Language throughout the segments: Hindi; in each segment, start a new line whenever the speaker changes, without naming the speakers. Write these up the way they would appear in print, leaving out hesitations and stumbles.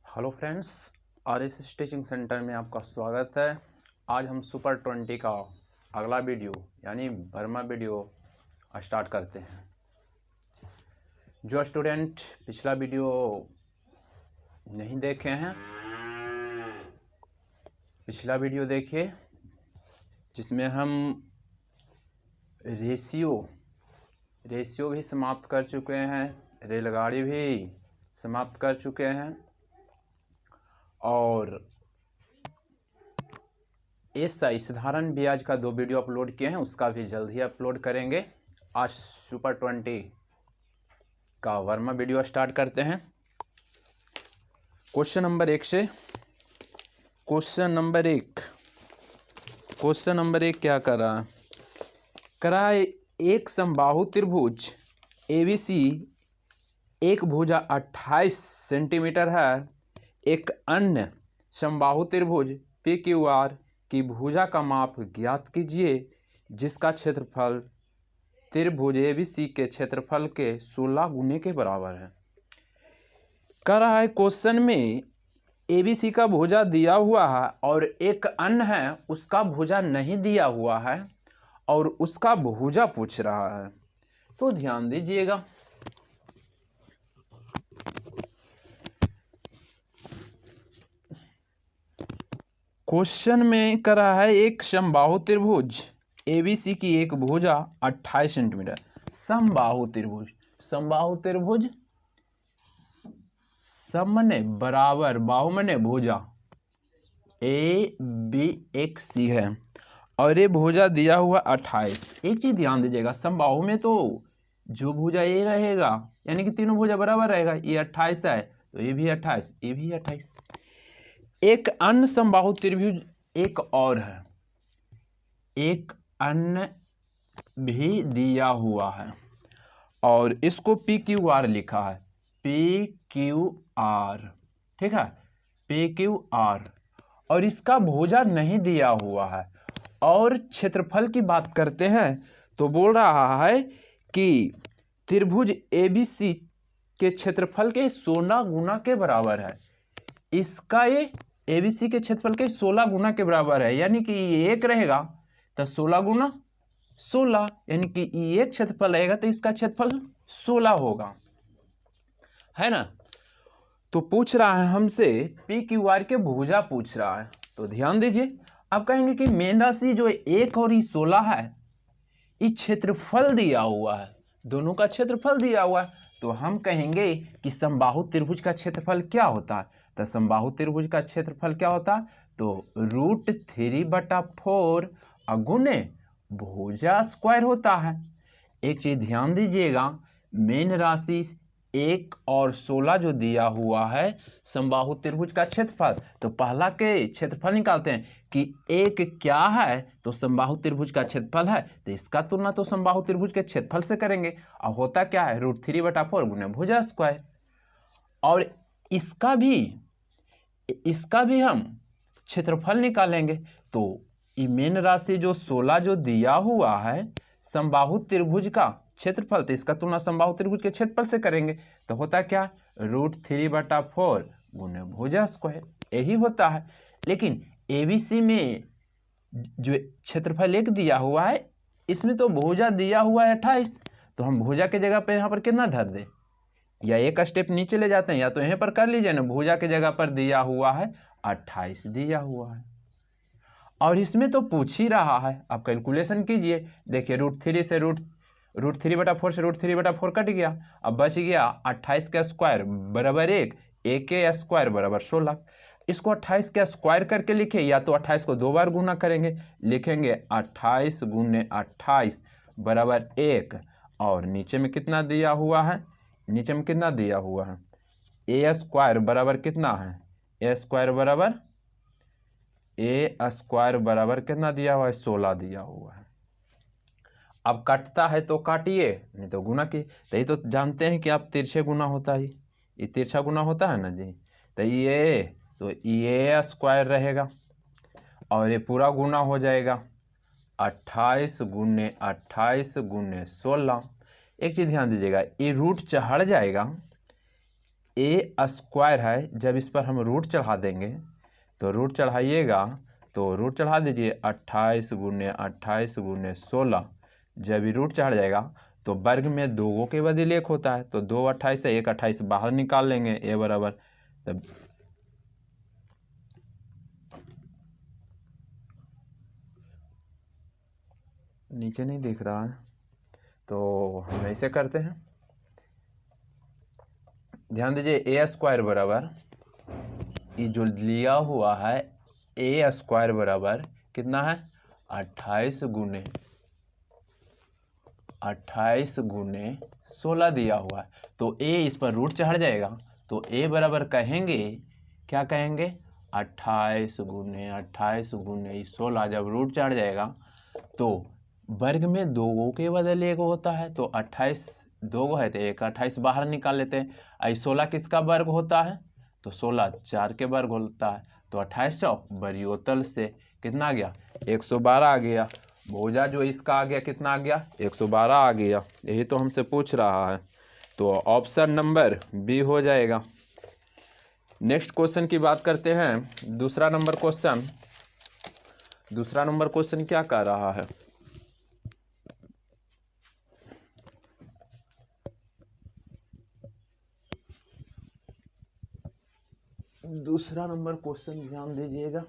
Hello friends, RS stitching centre में आपका स्वागत है। आज हम सुपर 20 का अगला वीडियो यानी बर्मा वीडियो स्टार्ट करते हैं। जो स्टूडेंट पिछला वीडियो नहीं देखे हैं, पिछला वीडियो देखिए, जिसमें हम रेशियो भी समाप्त कर चुके हैं, रेलगाड़ी भी समाप्त कर चुके हैं और एसआई साधारण ब्याज का 2 वीडियो अपलोड किए हैं, उसका भी जल्द ही अपलोड करेंगे। आज सुपर 20 का वर्मा वीडियो स्टार्ट करते हैं। क्वेश्चन नंबर 1 से। क्वेश्चन नंबर एक क्या करा है एक समबाहु त्रिभुज ABC, एक भुजा 28 सेंटीमीटर है। एक अन्य समबाहु त्रिभुज PQR की भुजा का माप ज्ञात कीजिए, जिसका क्षेत्रफल त्रिभुज ABC के क्षेत्रफल के 16 गुने के बराबर है। कह रहा है क्वेश्चन में ABC का भुजा दिया हुआ है और एक अन्य है उसका भुजा नहीं दिया हुआ है और उसका भुजा पूछ रहा है। तो ध्यान दीजिएगा, क्वेश्चन में कह रहा है एक समबाहु त्रिभुज ABC की एक भुजा 28 सेंटीमीटर। समबाहु त्रिभुज समने बराबर, बाहु मने भुजा ABXC है और ये भुजा दिया हुआ 28। एक चीज ध्यान दीजिएगा, समबाहु में तो जो भुजा ये रहेगा यानी कि तीनों भुजा बराबर रहेगा। ये 28 है तो ये भी 28, ये भी 28। एक अन्य समबाहु त्रिभुज एक और है, एक अन्य भी दिया हुआ है और इसको PQR लिखा है, PQR, ठीक है, PQR, और इसका भुजा नहीं दिया हुआ है। और क्षेत्रफल की बात करते हैं तो बोल रहा है कि त्रिभुज ABC के क्षेत्रफल के 16 गुना के बराबर है। इसका ये ABC के क्षेत्रफल के 16 गुना के बराबर है, यानी कि ये एक रहेगा तो 16 गुना 16, यानी कि ये एक क्षेत्रफल रहेगा तो इसका क्षेत्रफल 16 होगा, है ना। तो पूछ रहा है हमसे PQR के भुजा पूछ रहा है। तो ध्यान दीजिए, आप कहेंगे कि मेन राशि जो 1 और ये 16 है, ये क्षेत्रफल दिया हुआ है, दोनों का क्षेत्रफल दिया हुआ है। तो हम कहेंगे कि समबाहु त्रिभुज का क्षेत्रफल क्या होता है। तो समबाहु त्रिभुज का क्षेत्रफल क्या होता है, तो √3/4 गुने भुजा स्क्वायर होता है। एक चीज ध्यान दीजिएगा, मेन राशि 1 और 16 जो दिया हुआ है समबाहु त्रिभुज का क्षेत्रफल, तो पहला के क्षेत्रफल निकालते हैं कि एक क्या है, तो समबाहु त्रिभुज का क्षेत्रफल है, तो इसका तुलना तो समबाहु त्रिभुज के क्षेत्रफल से करेंगे। और होता क्या है, √3/4 गुने भुजा स्क्वायर। और इसका भी हम क्षेत्रफल निकालेंगे। तो ये मेन राशि जो 16 जो दिया हुआ है समबाहु त्रिभुज का क्षेत्रफल, तो इसका तुलना समबाहु त्रिभुज के क्षेत्रफल से करेंगे। तो होता क्या, √3/4 गुने भुजा स्क्वायर, यही होता है। लेकिन ABC में जो क्षेत्रफल एक दिया हुआ है, इसमें तो भुजा दिया हुआ है 28, तो हम भुजा के जगह पर यहाँ पर कितना धर दें, या एक स्टेप नीचे ले जाते हैं, या तो यहीं पर कर लीजिए ना, भुजा के जगह पर दिया हुआ है 28 दिया हुआ है। और इसमें तो पूछ ही रहा है, आप कैलकुलेशन कीजिए। देखिए √3 से √3/4 से √3/4 कट गया, अब बच गया 28 का स्क्वायर बराबर 1, 1 के स्क्वायर बराबर 16। इसको 28 का स्क्वायर करके लिखे, या तो 28 को 2 बार गुना करेंगे, लिखेंगे 28 गुने 28 बराबर 1। और नीचे में कितना दिया हुआ है, नीचे में कितना दिया हुआ है, A स्क्वायर बराबर कितना है, A स्क्वायर बराबर कितना दिया हुआ है, 16 दिया हुआ है। अब काटता है तो काटिए, नहीं तो गुना की। तो ये तो जानते हैं कि आप तिरछे गुना होता है, ये तिरछा गुना होता है ना जी। तो ये स्क्वायर रहेगा और ये पूरा गुना हो जाएगा 28 गुने 28 गुने 16। एक चीज ध्यान दीजिएगा, ये रूट चढ़ जाएगा, ए स्क्वायर है, जब इस पर हम रूट चढ़ा देंगे तो रूट चढ़ाइएगा तो रूट चढ़ा दीजिए 28 गुने 28 गुने 16। जब ये रूट चढ़ जाएगा तो वर्ग में दो के बदले एक होता है, तो 2 28 से 1 28 बाहर निकाल लेंगे, ए बराबर तब नीचे नहीं दिख रहा है तो हम ऐसे करते हैं। ध्यान दीजिए ए स्क्वायर बराबर ये जो लिया हुआ है ए स्क्वायर बराबर कितना है 28 गुने 16 दिया हुआ है, तो ए इस पर रूट चढ़ जाएगा तो ए बराबर कहेंगे, क्या कहेंगे 28 गुने 16। जब रूट चढ़ जाएगा तो वर्ग में दो के बदले एक होता है, तो 28 दो है तो एक 28 बाहर निकाल लेते हैं। आई 16 किसका वर्ग होता है, तो 16 4 के वर्ग होता है, तो 28 चौक बरियोतल से कितना आ गया 112 आ गया। भुजा जो इसका आ गया कितना आ गया 112 आ गया। यही तो हमसे पूछ रहा है, तो ऑप्शन नंबर बी हो जाएगा। नेक्स्ट क्वेश्चन की बात करते हैं। दूसरा नंबर क्वेश्चन क्या कर रहा है, दूसरा नंबर क्वेश्चन ध्यान दीजिएगा।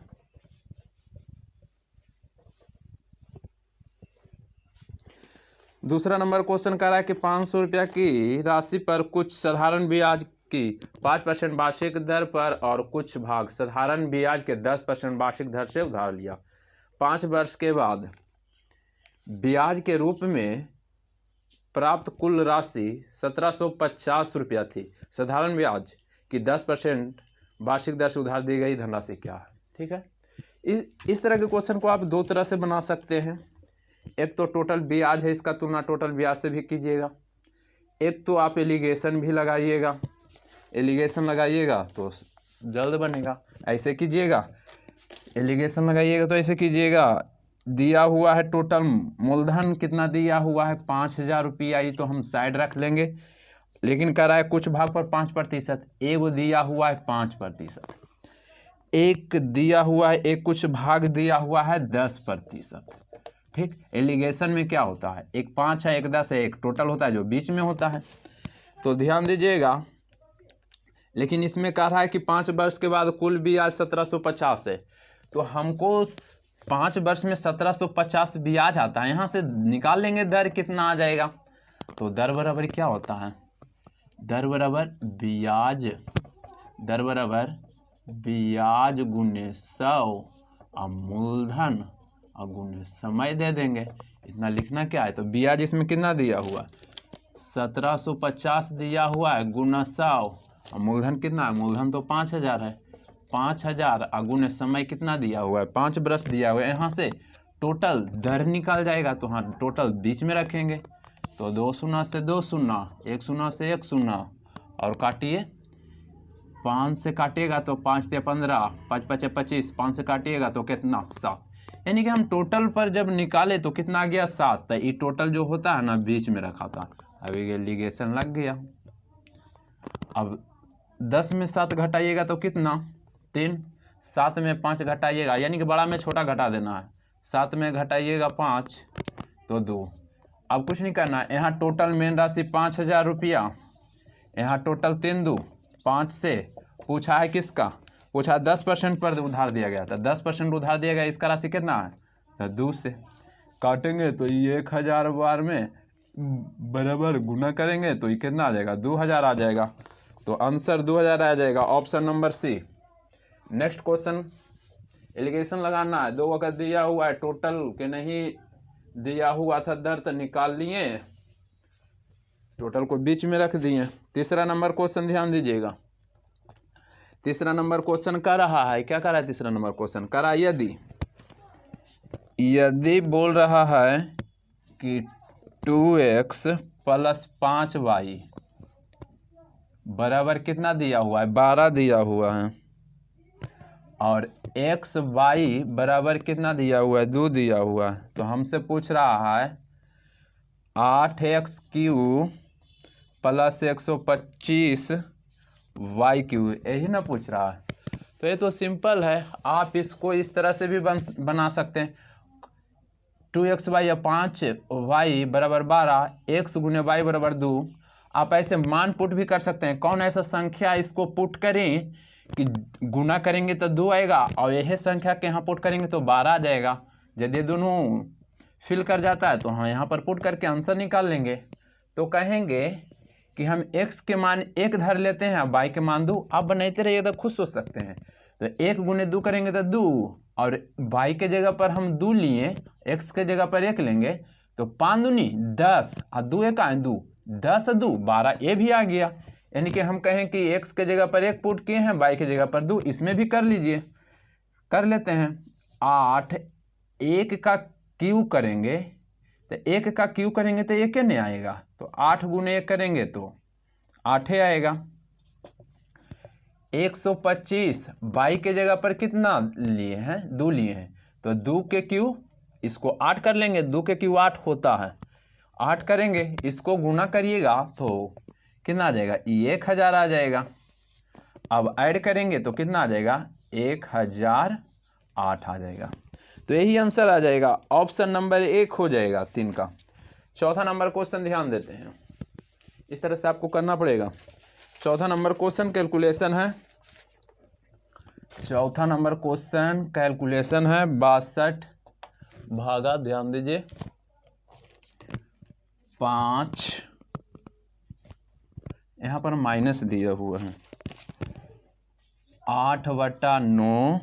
दूसरा नंबर क्वेश्चन कह रहा है कि 500 रुपया की राशि पर कुछ साधारण ब्याज की 5% वार्षिक दर पर और कुछ भाग साधारण ब्याज के 10% वार्षिक दर से उधार लिया। 5 वर्ष के बाद ब्याज के रूप में प्राप्त कुल राशि 1750 रुपया थी। साधारण ब्याज की 10% वार्षिक दर से उधार दी गई धनराशि क्या है। ठीक है, इस तरह के क्वेश्चन को आप दो तरह से बना सकते हैं। एक तो टोटल ब्याज है, इसका तुलना टोटल ब्याज से भी कीजिएगा। एक तो आप एलिगेशन भी लगाइएगा, एलिगेशन लगाइएगा तो जल्द बनेगा। ऐसे कीजिएगा, एलिगेशन लगाइएगा तो ऐसे कीजिएगा, दिया हुआ है टोटल मूलधन कितना दिया हुआ है 5000 रुपया, ये तो हम साइड रख लेंगे। लेकिन कह रहा है कुछ भाग पर 5%, एक दिया हुआ है 5%, एक दिया हुआ है, एक कुछ भाग दिया हुआ है 10%। ठीक, एलिगेशन में क्या होता है, एक 5 है, एक 10 है, एक टोटल होता है जो बीच में होता है। तो ध्यान दीजिएगा, लेकिन इसमें कह रहा है कि 5 वर्ष के बाद कुल ब्याज 1750 है, तो हमको 5 वर्ष में 1750 ब्याज आता है, यहाँ से निकाल लेंगे दर कितना आ जाएगा। तो दर बराबर क्या होता है, दर बराबर ब्याज गुने 100 और मूलधन और गुने समय दे देंगे। इतना लिखना क्या है, तो ब्याज इसमें कितना दिया हुआ 1750 दिया हुआ है गुना 100 और मूलधन कितना है, मूलधन तो 5000 है, 5000 और गुने समय कितना दिया हुआ है 5 वर्ष दिया हुआ है। यहाँ से टोटल दर निकाल जाएगा, तो हाँ टोटल बीच में रखेंगे, तो 2 शून्य से 2 शून्य, 1 शून्य से 1 शून्य और काटिए, 5 से काटिएगा तो 5 से 15, 5 5 25, 5 से काटिएगा तो कितना 7। यानी कि हम टोटल पर जब निकाले तो कितना आ गया 7। तो ये टोटल जो होता है ना बीच में रखा था, अभी एलिगेशन लग गया। अब 10 में 7 घटाइएगा तो कितना 3, 7 में 5 घटाइएगा, यानी कि बड़ा में छोटा घटा देना है, 7 में घटाइएगा 5 तो 2। अब कुछ नहीं करना, यहाँ टोटल मेन राशि 5000 रुपया, यहाँ टोटल 3 2 5 से पूछा है किसका, पूछा 10% पर उधार दिया गया था, 10% उधार दिया गया, इसका राशि कितना है तो 2 से काटेंगे तो ये 1000 बार में बराबर गुना करेंगे तो ये कितना आ जाएगा 2000 आ जाएगा। तो आंसर 2000 आ जाएगा, option number C. Next question, allegation लगाना है, 2 अगर दिया हुआ है टोटल के नहीं दिया हुआ था दर तो निकाल लिए, टोटल को बीच में रख दिए। तीसरा नंबर क्वेश्चन ध्यान दीजिएगा, तीसरा नंबर क्वेश्चन कर रहा है, क्या कर रहा है तीसरा नंबर क्वेश्चन कर रहा है, यदि बोल रहा है कि 2x + 5y बराबर कितना दिया हुआ है 12 दिया हुआ है, और xy बराबर कितना दिया हुआ है 2 दिया हुआ है, तो हमसे पूछ रहा है 8x³ + 125 वाई क्यू, यही ना पूछ रहा है। तो ये तो सिंपल है, आप इसको इस तरह से भी बना सकते हैं। 2x वाई या 5y बराबर 12, x गुने वाई बराबर 2। आप ऐसे मान पुट भी कर सकते हैं। कौन ऐसा संख्या इसको पुट करें कि गुना करेंगे तो 2 आएगा और यही संख्या के यहाँ पुट करेंगे तो 12 आ जाएगा। यदि दोनों फिल कर जाता है तो हम यहाँ पर पुट करके आंसर निकाल लेंगे। तो कहेंगे कि हम x के मान 1 धर लेते हैं, y के मान 2। आप बनाते रहिए तो खुश हो सकते हैं। तो 1 गुने 2 करेंगे तो 2, और y के जगह पर हम 2 लिए, x के जगह पर 1 लेंगे तो 5 दूनी 10 और 2 1 आए 2, 10 2 12, ये भी आ गया। यानी कि हम कहें कि x के जगह पर 1 पुट किए हैं, y के जगह पर 2। इसमें भी कर लीजिए, कर लेते हैं। 8 1 का क्यू करेंगे तो 1 का क्यू करेंगे तो 1 नहीं आएगा, तो 8 गुने 1 करेंगे तो 8 आएगा। 125 y के जगह पर कितना लिए हैं, 2 लिए हैं, तो 2 के क्यू, इसको 8 कर लेंगे, 2 के क्यू 8 होता है, 8 करेंगे, इसको गुना करिएगा तो कितना आ जाएगा, 1000 आ जाएगा। अब ऐड करेंगे तो कितना आ जाएगा, 1008 आ जाएगा। तो यही आंसर आ जाएगा, ऑप्शन नंबर 1 हो जाएगा 3 का। चौथा नंबर क्वेश्चन ध्यान देते हैं, इस तरह से आपको करना पड़ेगा। चौथा नंबर क्वेश्चन कैलकुलेशन है, चौथा नंबर क्वेश्चन कैलकुलेशन है 62 भागा, ध्यान दीजिए 5, यहाँ पर माइनस दिया हुआ है, 8/9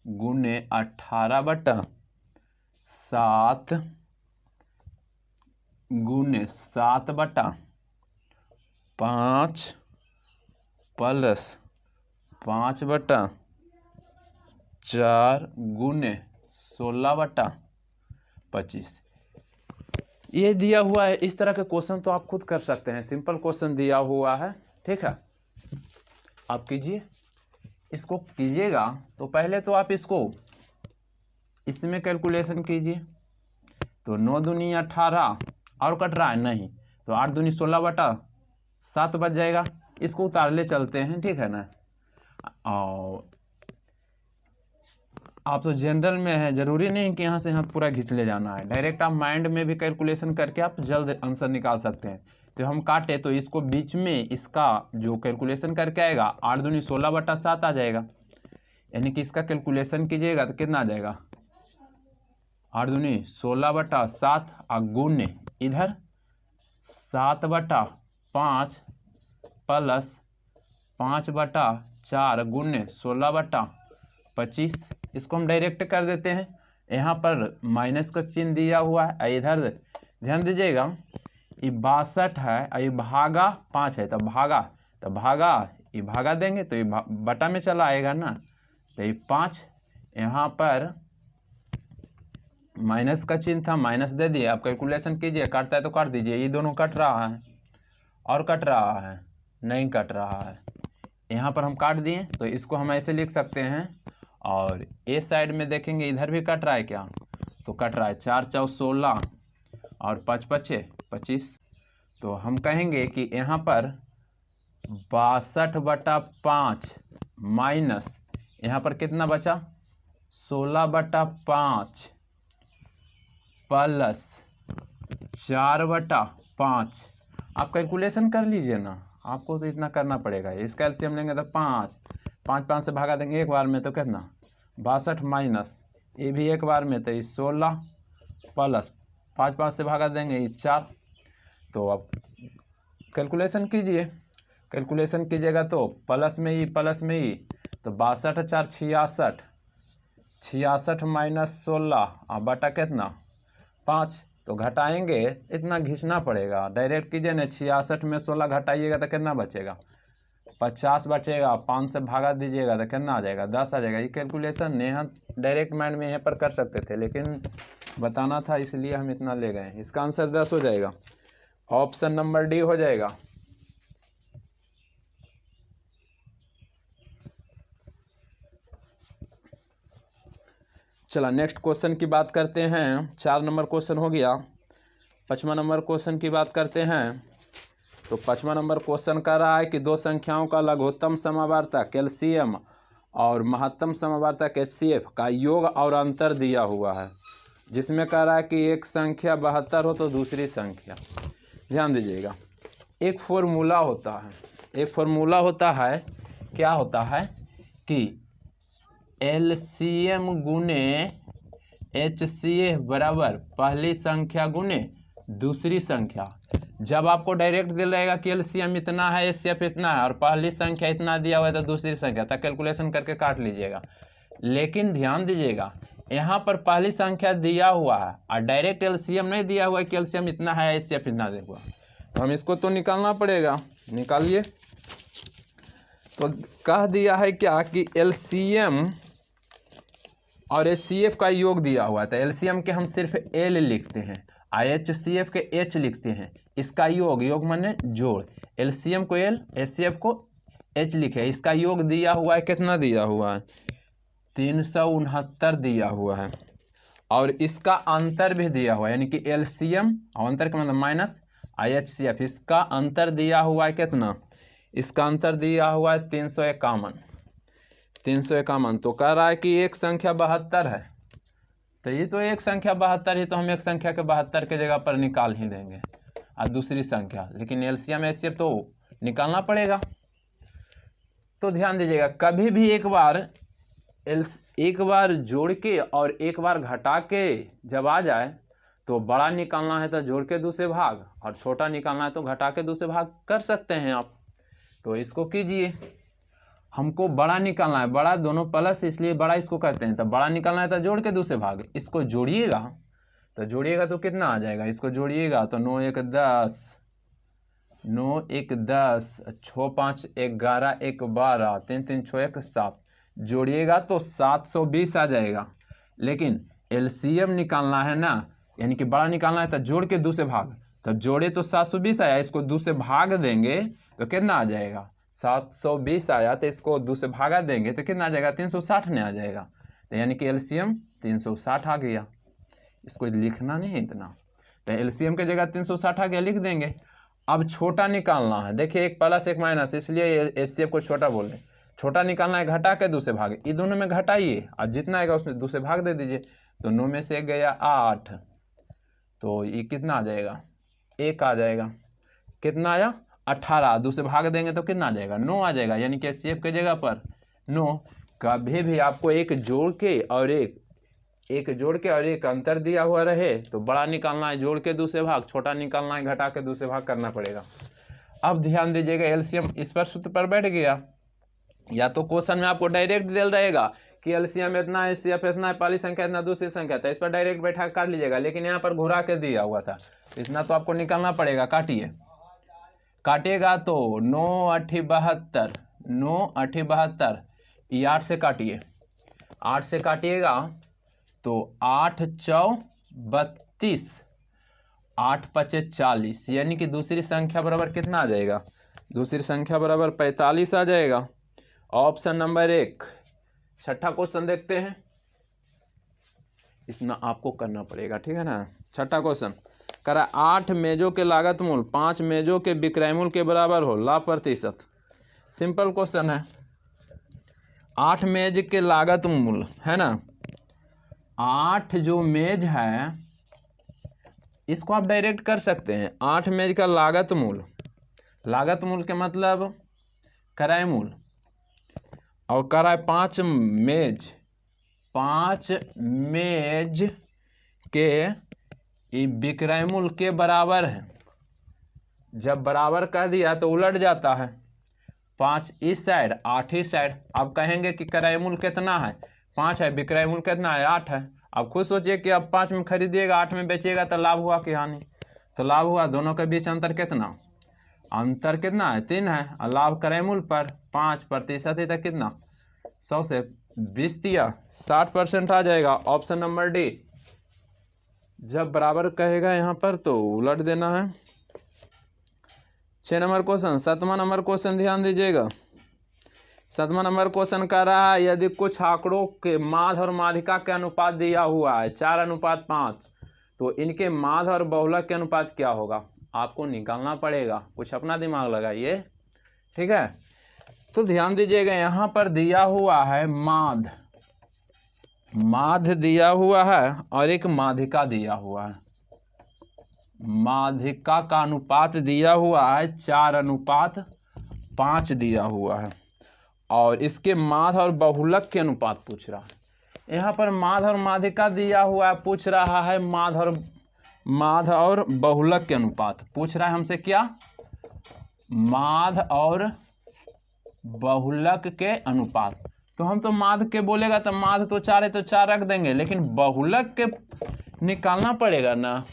गुने 18/7 गुने 7/5 प्लस 5/4 गुने 16/25। ये दिया हुआ है। इस तरह के क्वेश्चन तो आप खुद कर सकते हैं, सिंपल क्वेश्चन दिया हुआ है, ठीक है। आप कीजिए, इसको कीजिएगा तो पहले तो आप इसको इसमें कैलकुलेशन कीजिए। तो 9 दूनी 18 और कट रहा है नहीं, तो 8 दूनी 16/7 बच जाएगा। इसको उतार ले चलते हैं, ठीक है ना। और आप तो जनरल में है, जरूरी नहीं कि यहाँ से यहाँ पूरा खींच ले जाना है, डायरेक्ट आप माइंड में भी कैलकुलेशन करके आप जल्द आंसर निकाल सकते हैं। तो हम काटे तो इसको बीच में इसका जो कैलकुलेशन करके आएगा 8 दूनी 16/7 आ जाएगा। यानी कि इसका कैलकुलेशन कीजिएगा तो कितना आ जाएगा, 8 दूनी 16/7 और गुने इधर 7/5 प्लस 5/4 गुने 16/25। इसको हम डायरेक्ट कर देते हैं, यहाँ पर माइनस का चिन्ह दिया हुआ है, इधर ध्यान दीजिएगा ये 62 है, ये भागा 5 है, तो भागा ये भागा देंगे तो ये बटा में चला आएगा ना, तो ये 5, यहाँ पर माइनस का चिन्ह था, माइनस दे दिए। आप कैलकुलेशन कीजिए, काटता है तो काट दीजिए, ये दोनों कट रहा है और कट रहा है, नहीं कट रहा है, यहाँ पर हम काट दिए। तो इसको हम ऐसे लिख सकते हैं, और ए साइड में देखेंगे इधर भी कट रहा है क्या, तो कट रहा है, 4 4 16 और 5 5 25। तो हम कहेंगे कि यहाँ पर 62/5 माइनस यहाँ पर कितना बचा, 16/5 प्लस 4/5। आप कैलकुलेशन कर लीजिए ना, आपको तो इतना करना पड़ेगा। इसका एलसीएम लेंगे तो 5 से भागा देंगे एक बार में, तो कितना 62 माइनस ये भी एक बार में, तो ये 16 प्लस 5 से भागा देंगे ये 4। तो अब कैलकुलेशन कीजिए, कैलकुलेशन कीजिएगा तो प्लस में ही तो 62 4 66, 66 माइनस 16 और बटा कितना 5। तो घटाएंगे, इतना घिसना पड़ेगा, डायरेक्ट कीजिए ना, 66 में 16 घटाइएगा तो कितना बचेगा, 50 बचेगा, 5 से भागा दीजिएगा तो कितना आ जाएगा, 10 आ जाएगा। ये कैलकुलेशन यहाँ डायरेक्ट माइंड में यहाँ पर कर सकते थे, लेकिन बताना था इसलिए हम इतना ले गए। इसका आंसर 10 हो जाएगा, ऑप्शन नंबर डी हो जाएगा। चला नेक्स्ट क्वेश्चन की बात करते हैं। 4 नंबर क्वेश्चन हो गया, 5वां नंबर क्वेश्चन की बात करते हैं। तो 5वां नंबर क्वेश्चन कर रहा है कि दो संख्याओं का लघुत्तम समवर्तक एलसीएम और महत्तम समवर्तक एचसीएफ का योग और अंतर दिया हुआ है, जिसमें कह रहा है कि एक संख्या 72 हो तो दूसरी संख्या। ध्यान दीजिएगा, एक फॉर्मूला होता है, क्या होता है कि एलसीएम गुने एचसीएफ बराबर पहली संख्या गुने दूसरी संख्या। जब आपको डायरेक्ट दिया रहेगा कि एलसीएम इतना है, एचसीएफ इतना है और पहली संख्या इतना दिया हुआ है तो दूसरी संख्या, तब कैलकुलेशन करके काट लीजिएगा। लेकिन ध्यान दीजिएगा, यहाँ पर पहली संख्या दिया हुआ है और डायरेक्ट एलसीएम नहीं दिया हुआ है कि एलसीएम इतना है, एचसीएफ इतना दिया हुआ, तो हम इसको तो निकालना पड़ेगा। निकालिए। तो कह दिया है क्या कि एलसीएम और एचसीएफ का योग दिया हुआ है, तो एलसीएम के हम सिर्फ एल लिखते हैं और एचसीएफ के एच लिखते हैं। इसका योग माने जोड़, एलसीएम को एल, एचसीएफ को एच लिखे। इसका योग दिया हुआ है, कितना दिया हुआ है? 369 दिया हुआ है। और इसका अंतर भी दिया हुआ है, यानी कि एलसीएम और अंतर का मतलब माइनस एचसीएफ, इसका अंतर दिया हुआ है कितना? इसका अंतर दिया हुआ है 351। तो कह रहा है कि एक संख्या 72 है, तो ये तो एक संख्या 72 ही, तो हम एक संख्या के 72 के जगह पर निकाल ही देंगे और दूसरी संख्या, लेकिन एलसीएम एचसीएफ तो निकालना पड़ेगा। तो ध्यान दीजिएगा, कभी भी एक बार जोड़ के और एक बार घटा के जब आ जाए तो बड़ा निकालना है तो जोड़ के दूसरे भाग, और छोटा निकालना है तो घटा के दूसरे भाग कर सकते हैं आप। तो इसको कीजिए, हमको बड़ा निकालना है, बड़ा दोनों प्लस इसलिए बड़ा इसको कहते हैं। तो बड़ा निकालना है तो जोड़ के दूसरे भाग, इसको जोड़िएगा तो कितना आ जाएगा? इसको जोड़िएगा तो 9 1 10, 9 1 10, 6 5 11, 1 12, 3 3 6 1 7, जोड़िएगा तो 720 आ जाएगा। लेकिन एलसीएम निकालना है ना, यानी कि बड़ा निकालना है तो जोड़ के दूसरे भाग, तब जोड़े तो 720 आया, इसको दूसरे भाग देंगे तो कितना आ जाएगा? 720 आया, तो इसको दूसरे भागा देंगे तो कितना आ जाएगा? 360 में आ जाएगा। तो यानी कि एलसीएम 360 आ गया। इसको लिखना नहीं है इतना, तो एलसीएम की जगह 360 आ गया, लिख देंगे। अब छोटा निकालना है, देखिए एक प्लस एक माइनस, इसलिए एचसीएफ को छोटा बोल रहे। छोटा निकालना है, घटा के दूसरे भाग, ये दोनों में घटाइए और जितना आएगा उसमें दूसरे भाग दे दीजिए। तो 9 में से 1 गया 8, तो ये कितना आ जाएगा? 1 आ जाएगा। कितना आया? 18, दूसरे भाग देंगे तो कितना आ जाएगा? 9 आ जाएगा, यानी कि एचसीएफ के जगह पर 9। कभी भी आपको एक जोड़ के और एक अंतर दिया हुआ रहे तो बड़ा निकालना है, जोड़ के दूसरे भाग, छोटा निकालना है, घटा के दूसरे भाग करना पड़ेगा। अब ध्यान दीजिएगा, एलसीएम इस पर सूत्र पर बैठ गया। या तो क्वेश्चन में आपको डायरेक्ट दिया रहेगा कि एलसीएम इतना है, एचसीएफ इतना है, पहली संख्या इतना, दूसरी संख्या, तो इस पर डायरेक्ट बैठा कर लीजिएगा। लेकिन यहाँ पर घुरा के दिया हुआ था, इतना तो आपको निकालना पड़ेगा। काटिएगा तो 9 8 72, 9 8 72, ये 8 से काटिए, 8 से काटिएगा तो 8 4 32, 8 5 40, यानी कि दूसरी संख्या बराबर कितना आ जाएगा? दूसरी संख्या बराबर 45 आ जाएगा। Option number 1। छठा क्वेश्चन देखते हैं, इतना आपको करना पड़ेगा, ठीक है ना। छठा क्वेश्चन करा 8 मेजों के लागत मूल 5 मेजों के विक्रय मूल के बराबर हो, लाभ प्रतिशत। सिंपल क्वेश्चन है। 8 मेज के लागत मूल है ना, 8 जो मेज है इसको आप डायरेक्ट कर सकते हैं। 8 मेज का लागत मूल के मतलब किराए मूल, और किराए 5 मेज के विक्रय मूल के बराबर है। जब बराबर कह दिया तो उलट जाता है, 5 इस साइड 8 इस साइड। आप कहेंगे कि किराए मूल कितना है? 5 है, विक्रय मूल कितना है? 8 है। आप खुद सोचिए कि आप 5 में खरीदिएगा 8 में बेचिएगा तो लाभ हुआ कि हानि? तो लाभ हुआ। दोनों के बीच अंतर कितना? अंतर कितना है? 3 है। और लाभ किराए मूल पर 5% है तो कितना? 100 से 20 दिया, 60% आ जाएगा। Option number D. जब बराबर कहेगा यहाँ पर तो उलट देना है। 6 नंबर क्वेश्चन, 7वां नंबर क्वेश्चन ध्यान दीजिएगा। 7वां नंबर क्वेश्चन कह रहा है यदि कुछ आंकड़ों के माध्य और माध्यिका के अनुपात दिया हुआ है 4:5, तो इनके माध्य और बहुलक के अनुपात क्या होगा? आपको निकालना पड़ेगा, कुछ अपना दिमाग लगाइए, ठीक है। तो ध्यान दीजिएगा, यहाँ पर दिया हुआ है माध, माध दिया हुआ है और एक माध्यिका दिया हुआ है। माध्यिका का अनुपात दिया हुआ है 4:5 दिया हुआ है, और इसके माध और बहुलक के अनुपात पूछ रहा है। यहाँ पर माध और माध्यिका दिया हुआ है, पूछ रहा है माध और बहुलक के अनुपात पूछ रहा है हमसे। क्या? माध और बहुलक के अनुपात। तो हम तो माध के बोलेगा तो माध तो 4 है तो 4 रख देंगे, लेकिन बहुलक के निकालना पड़ेगा ना,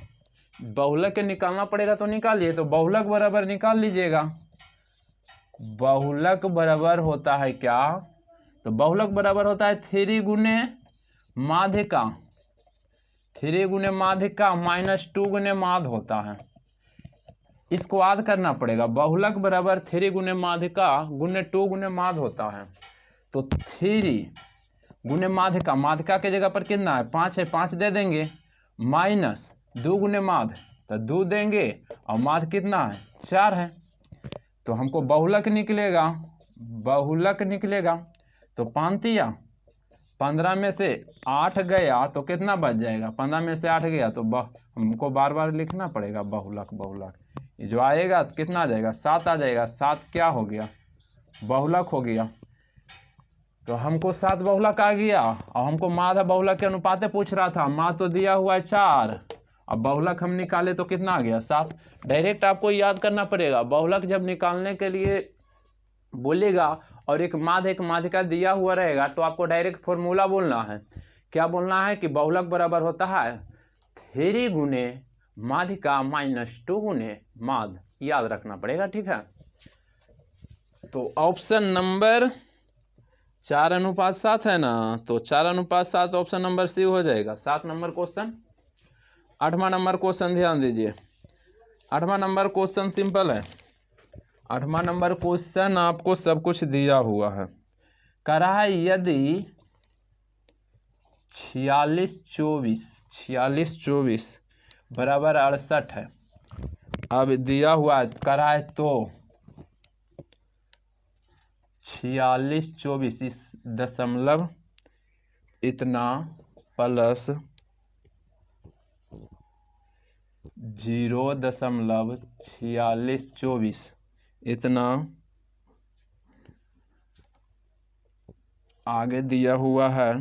बहुलक के निकालना पड़ेगा तो निकालिए। तो बहुलक बराबर निकाल लीजिएगा। बहुलक बराबर होता है क्या? तो बहुलक बराबर होता है 3 गुने माध्यिका, 3 गुने माध्यिका -2 गुने माध होता है। इसको आद करना पड़ेगा। बहुलक बराबर 3 गुने माध्यिका गुने 2 गुने माध होता है। तो 3 गुने माध्यिका, माध्यिका के जगह पर कितना है? 5 है, 5 दे देंगे, माइनस 2 गुने माध तो 2 देंगे, और माध कितना है? 4 है। तो हमको बहुलक निकलेगा, बहुलक निकलेगा। तो 5 15 में से 8 गया तो कितना बच जाएगा? 15 में से 8 गया तो हमको बार बार लिखना पड़ेगा बहुलक, बहुलक। ये जो आएगा तो कितना आ जाएगा? 7 आ जाएगा। 7 क्या हो गया? बहुलक हो गया। तो हमको 7 बहुलक आ गया, और हमको माध बहुलक के अनुपात पूछ रहा था। माध तो दिया हुआ है 4, अब बहुलक हम निकाले तो कितना आ गया? 7। डायरेक्ट आपको याद करना पड़ेगा। बहुलक जब निकालने के लिए बोलेगा और एक माध एक माध्यिका दिया हुआ रहेगा तो आपको डायरेक्ट फॉर्मूला बोलना है। क्या बोलना है? कि बहुलक बराबर होता है 3 गुने माध्यिका -2 गुने माध। याद रखना पड़ेगा, ठीक है। तो ऑप्शन नंबर 4:7 है ना, तो 4:7 ऑप्शन नंबर सी हो जाएगा। 7 नंबर क्वेश्चन। 8वां नंबर क्वेश्चन ध्यान दीजिए। 8वां नंबर क्वेश्चन सिंपल है। 8वां नंबर क्वेश्चन आपको सब कुछ दिया हुआ है। कह रहा है यदि 46-24 बराबर 68 है। अब दिया हुआ है, कह रहा है तो 46-24 इस दशमलव इतना प्लस 0.4624 इतना आगे दिया हुआ है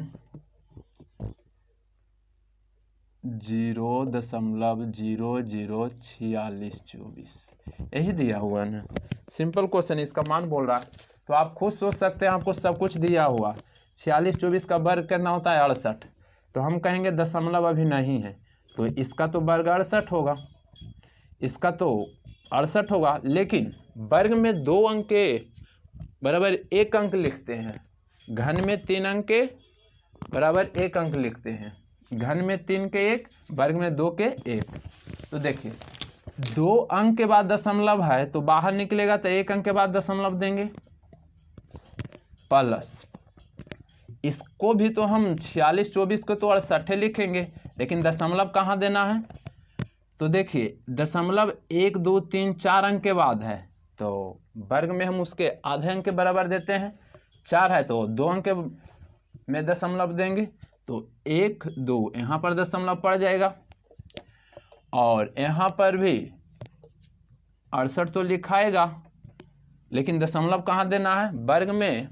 0.004624, यही दिया हुआ है ना। सिंपल क्वेश्चन, इसका मान बोल रहा है। तो आप खुद सोच सकते हैं, आपको सब कुछ दिया हुआ। 46-24 का वर्ग कितना होता है? 68। तो हम कहेंगे दशमलव अभी नहीं है, तो इसका तो वर्ग 68 होगा, इसका तो 68 होगा। लेकिन वर्ग में 2 अंक के बराबर 1 अंक लिखते हैं, घन में 3 अंक के बराबर 1 अंक लिखते हैं। घन में 3 के 1, वर्ग में 2 के 1। तो देखिए 2 अंक के बाद दशमलव है तो बाहर निकलेगा, तो 1 अंक के बाद दशमलव देंगे, प्लस इसको भी तो हम 46-24 को तो 68 लिखेंगे, लेकिन दशमलव कहाँ देना है? तो देखिए दशमलव 1, 2, 3, 4 अंक के बाद है, तो वर्ग में हम उसके आधे अंक के बराबर देते हैं। 4 है तो 2 अंक में दशमलव देंगे, तो 1, 2 यहाँ पर दशमलव पड़ जाएगा, और यहाँ पर भी 68 तो लिखाएगा, लेकिन दशमलव कहाँ देना है? वर्ग में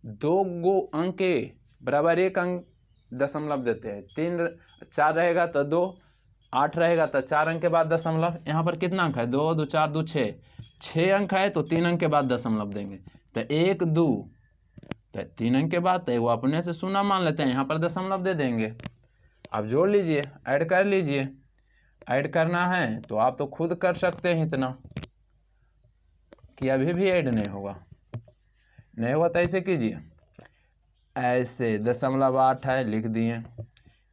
2 अंक के बराबर 1 अंक दशमलव देते हैं। 3 4 रहेगा तो 2, 8 रहेगा तो 4 अंक के बाद दशमलव। यहाँ पर कितना अंक है? 2, 2, 4, 2, 6, 6 अंक है तो 3 अंक के बाद दशमलव देंगे। तो 1, 2 तो 3 अंक के बाद, तो वो अपने से शून्य मान लेते हैं, यहाँ पर दशमलव दे देंगे। अब जोड़ लीजिए, ऐड कर लीजिए। ऐड करना है तो आप तो खुद कर सकते हैं, इतना कि अभी भी ऐड नहीं होगा। नहीं होगा तो ऐसे कीजिए, ऐसे 0.8 है लिख दिए,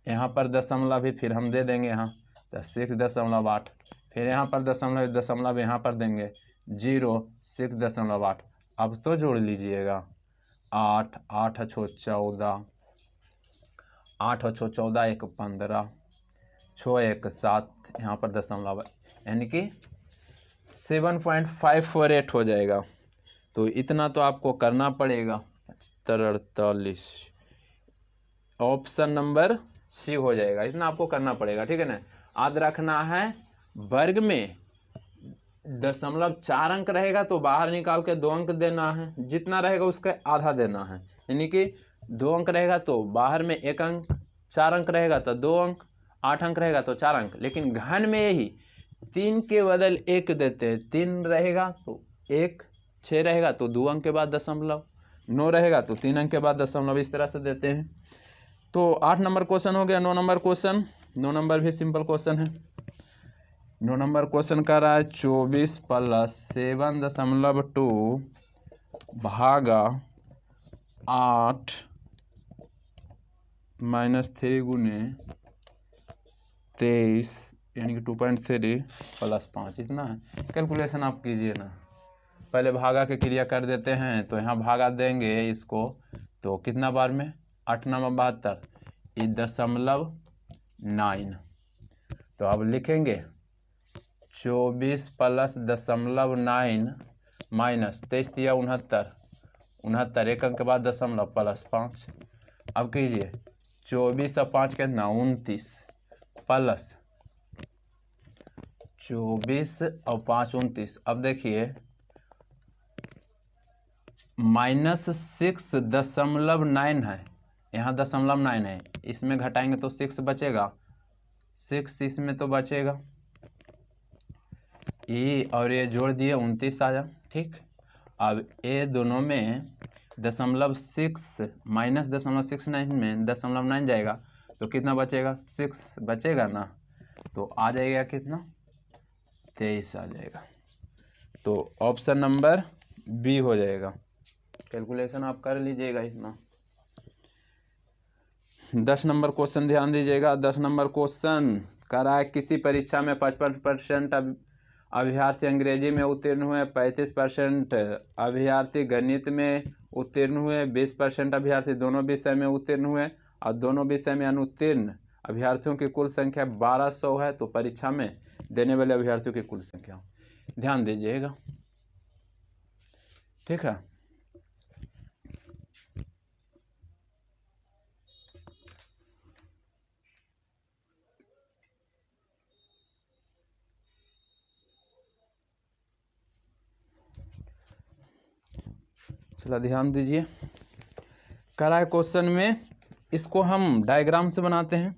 यहाँ पर दशमलव भी फिर हम दे देंगे, यहाँ तो 6.8, फिर यहाँ पर दशमलव यहाँ पर देंगे 0, 6.8। अब तो जोड़ लीजिएगा, 8, 8 × 14, 8 × 14, 1 15, 6 1 7, यहाँ पर दशमलव, यानी कि 7.548 हो जाएगा। तो इतना तो आपको करना पड़ेगा। 48 ऑप्शन नंबर सी हो जाएगा, इतना आपको करना पड़ेगा, ठीक है ना। याद रखना है वर्ग में 0.4 अंक रहेगा तो बाहर निकाल के 2 अंक देना है, जितना रहेगा उसका आधा देना है। यानी कि 2 अंक रहेगा तो बाहर में 1 अंक, 4 अंक रहेगा तो 2 अंक, 8 अंक रहेगा तो 4 अंक। लेकिन घन में यही 3 के बदल 1 देते हैं, 3 रहेगा तो 1, 6 रहेगा तो 2 अंक के बाद दशमलव, 9 रहेगा तो 3 अंक के बाद दशमलव, इस तरह से देते हैं। तो 8 नंबर क्वेश्चन हो गया। 9 नंबर क्वेश्चन, 9 नंबर भी सिंपल क्वेश्चन है। 9 नंबर क्वेश्चन कर रहा है 24 + 7.2 भागा 8 -3 गुने 23 यानी कि 2.3 + 5, इतना है। कैलकुलेशन आप कीजिए ना, पहले भागा के क्रिया कर देते हैं। तो यहाँ भागा देंगे इसको तो कितना बार में 8 9 72 .9। तो अब लिखेंगे 24 + 0.9 माइनस 23 या 69, 69 1 अंक के बाद दशमलव +5। अब कीजिए 24 और 5 कितना 29 प्लस 24 और 5 29। अब देखिए -6.9 है, यहाँ 0.9 है, इसमें घटाएंगे तो 6 बचेगा, 6 इसमें तो बचेगा, ये और ये जोड़ दिए 29 आया, ठीक। अब ये दोनों में 0.6 माइनस 0.69 में 0.9 जाएगा तो कितना बचेगा 6 बचेगा ना, तो आ जाएगा कितना 23 आ जाएगा। तो ऑप्शन नंबर बी हो जाएगा। कैलकुलेशन आप कर लीजिएगा इतना। 10 नंबर क्वेश्चन ध्यान दीजिएगा। 10 नंबर क्वेश्चन कह रहा है किसी परीक्षा में 55% अभ्यर्थी अंग्रेजी में उत्तीर्ण हुए, 35% अभ्यर्थी गणित में उत्तीर्ण हुए, 20% अभ्यर्थी दोनों विषय में उत्तीर्ण हुए और दोनों विषय में अनुत्तीर्ण अभ्यर्थियों की कुल संख्या 1200 है। तो परीक्षा में देने वाले अभ्यर्थियों की कुल संख्या ध्यान दीजिएगा, ठीक है। चला ध्यान दीजिए, कह रहा है क्वेश्चन में, इसको हम डायग्राम से बनाते हैं,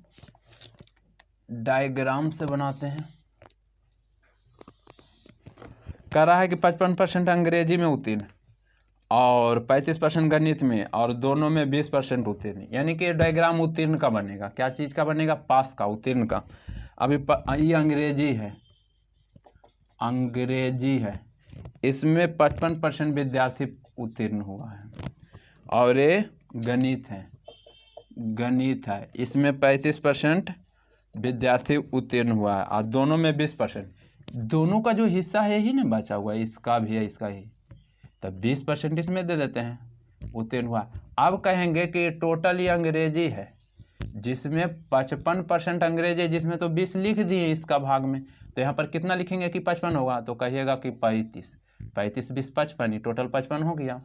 डायग्राम से बनाते हैं। कह रहा है कि 55% अंग्रेजी में उत्तीर्ण और 35% गणित में और दोनों में 20% उत्तीर्ण, यानी कि डायग्राम उत्तीर्ण का बनेगा। क्या चीज़ का बनेगा? पास का, उत्तीर्ण का। अभी ये अंग्रेजी है, अंग्रेजी है, इसमें 55% विद्यार्थी उत्तीर्ण हुआ है और ये गणित है, गणित है, इसमें 35% विद्यार्थी उत्तीर्ण हुआ है और दोनों में 20%। दोनों का जो हिस्सा है यही ना बचा हुआ है, इसका भी है इसका ही, तब 20% इसमें दे देते हैं उत्तीर्ण हुआ। अब कहेंगे कि टोटल ये अंग्रेजी है जिसमें 55% अंग्रेजी, जिसमें तो 20 लिख दिए इसका भाग में, तो यहाँ पर कितना लिखेंगे कि 55 होगा? तो कहिएगा कि 35, 35 20 55, ही टोटल 55 हो गया।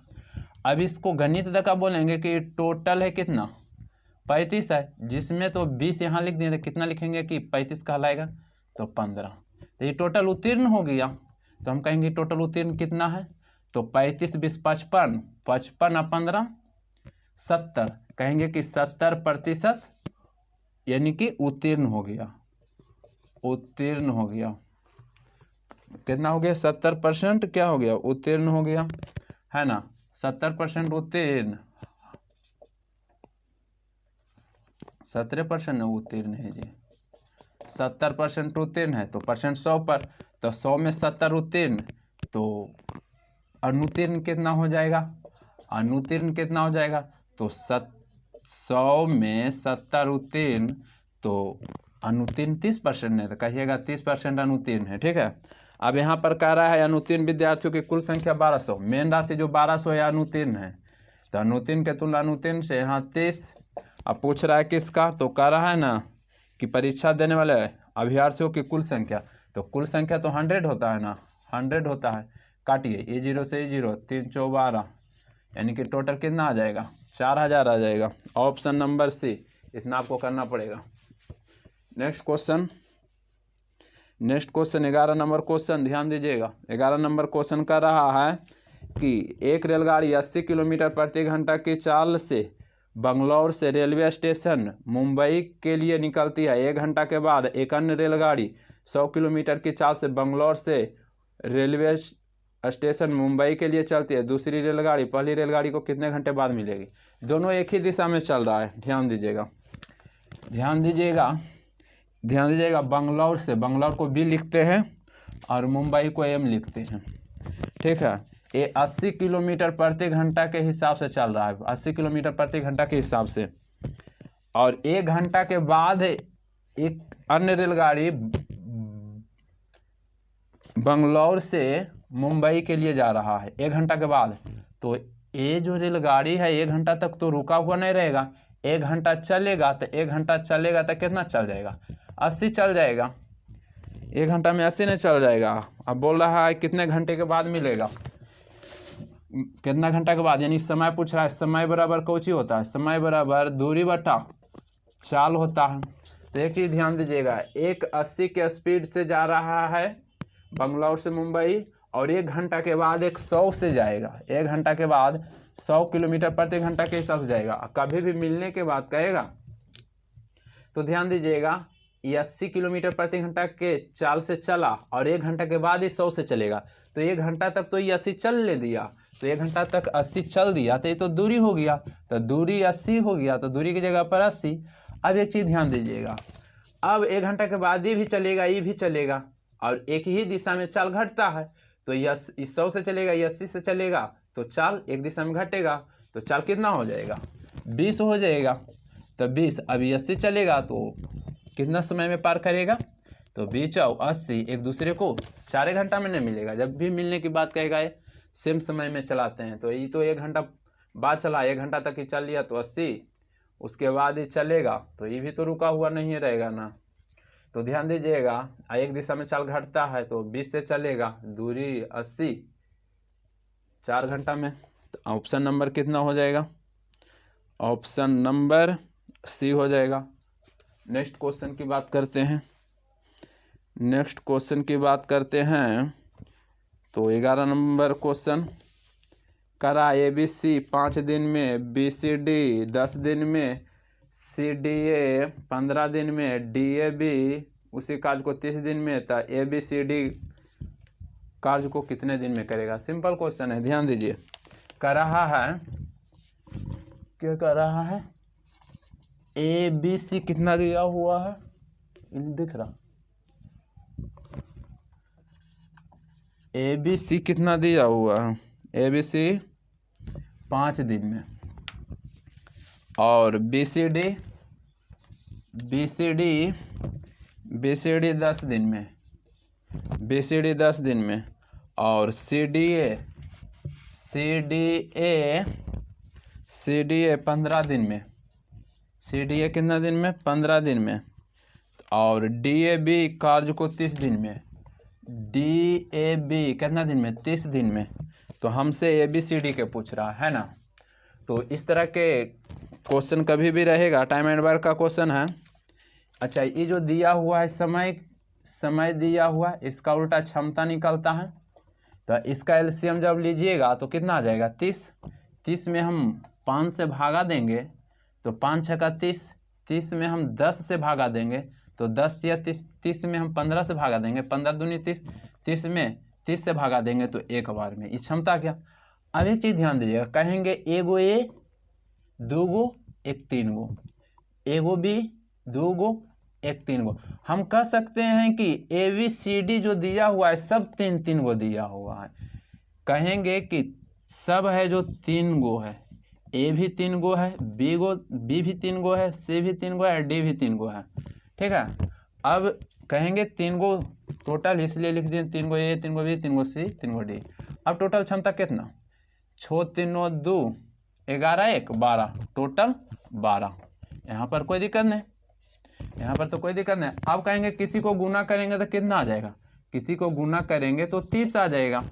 अब इसको गणित का बोलेंगे कि टोटल है कितना 35 है, जिसमें तो 20 यहाँ लिख दिए, तो कितना लिखेंगे कि 35 कहलाएगा तो 15। तो ये टोटल उत्तीर्ण हो गया। तो हम कहेंगे टोटल उत्तीर्ण कितना है? तो 35 20 55, 55 और 15 70, कहेंगे कि 70% यानी कि उत्तीर्ण हो गया, उत्तीर्ण हो गया। कितना हो गया? 70% क्या हो गया? उत्तीर्ण हो गया, है ना। 70% उत्तीर्ण, 17% उत्तीर्ण है जी, 70% उत्तीर्ण है तो परसेंट 100 पर, तो 100 में 70 उत्तीर्ण, तो अनुत्तीर्ण कितना हो जाएगा? अनुत्तीर्ण कितना हो जाएगा? तो 100 में 70 उत्तीर्ण, तो अनुत्तीर्ण 30% है, तो कहिएगा 30% अनुत्तीर्ण है, ठीक है। अब यहाँ पर कह रहा है अनुत्तीर्ण विद्यार्थियों की कुल संख्या 1200, मेन राशि जो 1200 है अनुत्तीर्ण है, तो अनुत्तीर्ण के तुलना अनुत्तीर्ण से यहाँ 30। अब पूछ रहा है किसका? तो कह रहा है ना कि परीक्षा देने वाले अभ्यर्थियों की कुल संख्या, तो कुल संख्या तो 100 होता है ना, 100 होता है, काटिए ये 0 से 0, 3 × 12, यानी कि टोटल कितना आ जाएगा 4000 आ जाएगा। ऑप्शन नंबर सी, इतना आपको करना पड़ेगा। नेक्स्ट क्वेश्चन 11 नंबर क्वेश्चन, ध्यान दीजिएगा। 11 नंबर क्वेश्चन कर रहा है कि एक रेलगाड़ी 80 किलोमीटर प्रति घंटा की चाल से बंगलौर से रेलवे स्टेशन मुंबई के लिए निकलती है। 1 घंटा के बाद एक अन्य रेलगाड़ी 100 किलोमीटर की चाल से बंगलौर से रेलवे स्टेशन मुंबई के लिए चलती है। दूसरी रेलगाड़ी पहली रेलगाड़ी को कितने घंटे बाद मिलेगी? दोनों एक ही दिशा में चल रहा है, ध्यान दीजिएगा, ध्यान दीजिएगा, ध्यान दीजिएगा। बंगलौर से, बंगलौर को बी लिखते हैं और मुंबई को एम लिखते हैं, ठीक है। ये 80 किलोमीटर प्रति घंटा के हिसाब से चल रहा है, 80 किलोमीटर प्रति घंटा के हिसाब से, और 1 घंटा के बाद एक अन्य रेलगाड़ी बंगलौर से मुंबई के लिए जा रहा है 1 घंटा के बाद। तो ये जो रेलगाड़ी है 1 घंटा तक तो रुका हुआ नहीं रहेगा, 1 घंटा चलेगा, तो 1 घंटा चलेगा तो कितना चल जाएगा? 80 चल जाएगा। 1 घंटा में 80 नहीं चल जाएगा। अब बोल रहा है कितने घंटे के बाद मिलेगा, कितना घंटा के बाद, यानी समय पूछ रहा है। समय बराबर कौची होता है? समय बराबर दूरी बटा चाल होता है। तो एक चीज़ ध्यान दीजिएगा, एक 80 के स्पीड से जा रहा है बंगलौर से मुंबई, और 1 घंटा के बाद एक 100 से जाएगा। 1 घंटा के बाद 100 किलोमीटर प्रति घंटा के हिसाब से जाएगा। कभी भी मिलने के बाद कहेगा, तो ध्यान दीजिएगा, ये 80 किलोमीटर प्रति घंटा के चाल से चला और 1 घंटा के बाद ही 100 से चलेगा। तो 1 घंटा तक तो ये 80 चल ले दिया, तो 1 घंटा तक 80 चल दिया, तो ये तो दूरी हो गया, तो दूरी 80 हो गया, तो दूरी की जगह पर 80। अब एक चीज़ ध्यान दीजिएगा, अब 1 घंटा के बाद ये भी चलेगा, ये भी चलेगा, और एक ही दिशा में चाल घटता है। तो ये 100 से चलेगा, ये 80 से चलेगा, तो चाल एक दिशा में घटेगा, तो चाल कितना हो जाएगा? 20 हो जाएगा। तो 20, अभी 80 चलेगा तो कितना समय में पार करेगा? तो 20 और 80 एक दूसरे को 4 घंटा में नहीं मिलेगा। जब भी मिलने की बात कहेगा ये सेम समय में चलाते हैं। तो ये तो 1 घंटा बाद चला, 1 घंटा तक ही चल लिया तो 80, उसके बाद ही चलेगा, तो ये भी तो रुका हुआ नहीं रहेगा ना। तो ध्यान दीजिएगा, एक दिशा में चाल घटता है तो 20 से चलेगा, दूरी 80, 4 घंटा में। तो ऑप्शन नंबर कितना हो जाएगा? ऑप्शन नंबर सी हो जाएगा। नेक्स्ट क्वेश्चन की बात करते हैं, नेक्स्ट क्वेश्चन की बात करते हैं। तो 11 नंबर क्वेश्चन करा, ABC 5 दिन में, BCD 10 दिन में, CDA 15 दिन में, DAB उसी कार्य को 30 दिन में, तो ABCD कार्य को कितने दिन में करेगा? सिंपल क्वेश्चन है, ध्यान दीजिए। कर रहा है, क्या कर रहा है? ABC कितना दिया हुआ है, दिख रहा? ABC कितना दिया हुआ है? ABC 5 दिन में, और BCD 10 दिन में, BCD 10 दिन में, और CDA 15 दिन में, CDA कितना दिन में? 15 दिन में, और DAB कार्य को 30 दिन में, DAB कितना दिन में? 30 दिन में। तो हमसे ABCD के पूछ रहा है ना। तो इस तरह के क्वेश्चन कभी भी रहेगा, टाइम एंड वर्क का क्वेश्चन है। अच्छा, ये जो दिया हुआ है समय दिया हुआ है, इसका उल्टा क्षमता निकलता है। तो इसका एलसीएम जब लीजिएगा तो कितना आ जाएगा? 30। 30 में हम 5 से भागा देंगे तो 5 छक्का 30, 30 में हम 10 से भागा देंगे तो 10 या 30 में हम 15 से भागा देंगे, 15 दूनी 30, 30 में 30 से भागा देंगे तो एक बार में। इस क्षमता क्या? अब एक चीज़ ध्यान दीजिएगा, कहेंगे एगो ए, दूगो, एक तीन गो, एगो बी, दूगो, एक तीन गो। हम कह सकते हैं कि ABCD जो दिया हुआ है सब 3 गो दिया हुआ है। कहेंगे कि सब है जो 3 गो है, ए भी 3 गो है, बी भी 3 गो है, सी भी 3 गो है, डी भी 3 गो है, ठीक है। अब कहेंगे 3 गो टोटल, इसलिए लिख दिए 3 गो ए, 3 गो बी, 3 गो सी, 3 गो डी। अब टोटल क्षमता कितना? 6 3 2 11 1 12, टोटल 12। यहाँ पर कोई दिक्कत नहीं, यहाँ पर तो कोई दिक्कत नहीं। अब कहेंगे किसी को गुना करेंगे तो कितना आ जाएगा? किसी को गुना करेंगे तो 30 आ जाएगा।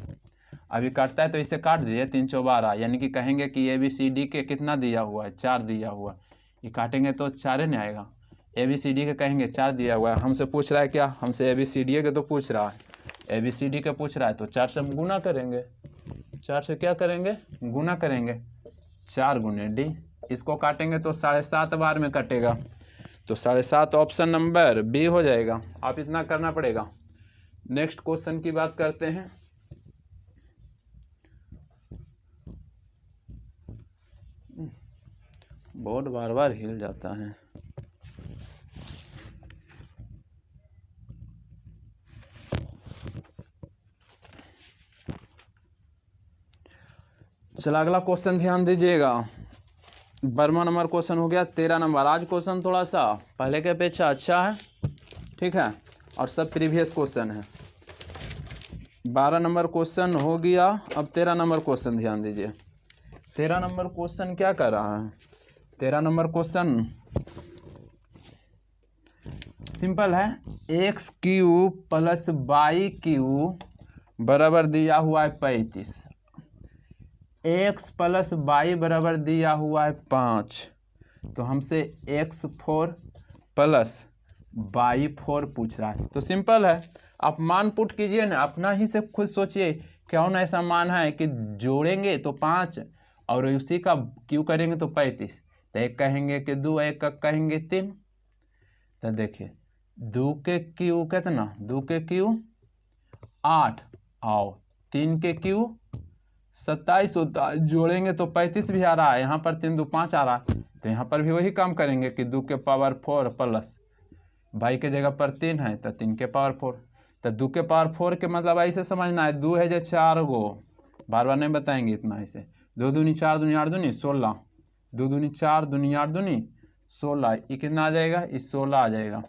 अभी काटता है तो इसे काट दीजिए, 3 × 12, यानी कि कहेंगे कि ABCD के कितना दिया हुआ है, 4 दिया हुआ। ये काटेंगे तो 4 नहीं आएगा। ABCD के कहेंगे 4 दिया हुआ है। हमसे पूछ रहा है क्या, हमसे ABCD के तो पूछ रहा है, ABCD के पूछ रहा है, तो 4 से हम गुना करेंगे। 4 से क्या करेंगे, गुना करेंगे। 4 × D, इसको काटेंगे तो 7.5 बार में कटेगा, तो 7.5 ऑप्शन नंबर बी हो जाएगा। आप इतना करना पड़ेगा। नेक्स्ट क्वेश्चन की बात करते हैं। बोर्ड बार बार हिल जाता है। चलो अगला क्वेश्चन ध्यान दीजिएगा। 12वां नंबर क्वेश्चन हो गया। 13 नंबर। आज क्वेश्चन थोड़ा सा पहले के अपेक्षा अच्छा है, ठीक है, और सब प्रीवियस क्वेश्चन है। 12 नंबर क्वेश्चन हो गया। अब 13 नंबर क्वेश्चन ध्यान दीजिए। 13 नंबर क्वेश्चन क्या कर रहा है। 13 नंबर क्वेश्चन सिंपल है। x³ + y³ बराबर दिया हुआ है 35। x + y बराबर दिया हुआ है 5। तो हमसे x4 + y4 पूछ रहा है। तो सिंपल है, आप मान पुट कीजिए ना, अपना ही से खुद सोचिए कौन ऐसा मान है कि जोड़ेंगे तो 5 और उसी का क्यू करेंगे तो 35। तो एक कहेंगे कि 2, एक कहेंगे 3। तो देखिए 2 के क्यू कितना, 2 के क्यू 8 और 3 के क्यू 27 होता है। जोड़ेंगे तो 35 भी आ रहा है, यहाँ पर 3 × 2 = 5 आ रहा है। तो यहाँ पर भी वही काम करेंगे कि 2 के पावर 4 प्लस y के जगह पर 3 है तो 3 के पावर 4। तो 2 के पावर 4 के मतलब ऐसे समझना है, 2 है जो 4 गो, बार बार नहीं बताएंगे इतना ऐसे। 2 दूनी 4 दूनी 8 दूनी 16, 2 दूनी 4 दूनी 8 दूनी 16, ये कितना आ जाएगा, इस 16 आ जाएगा।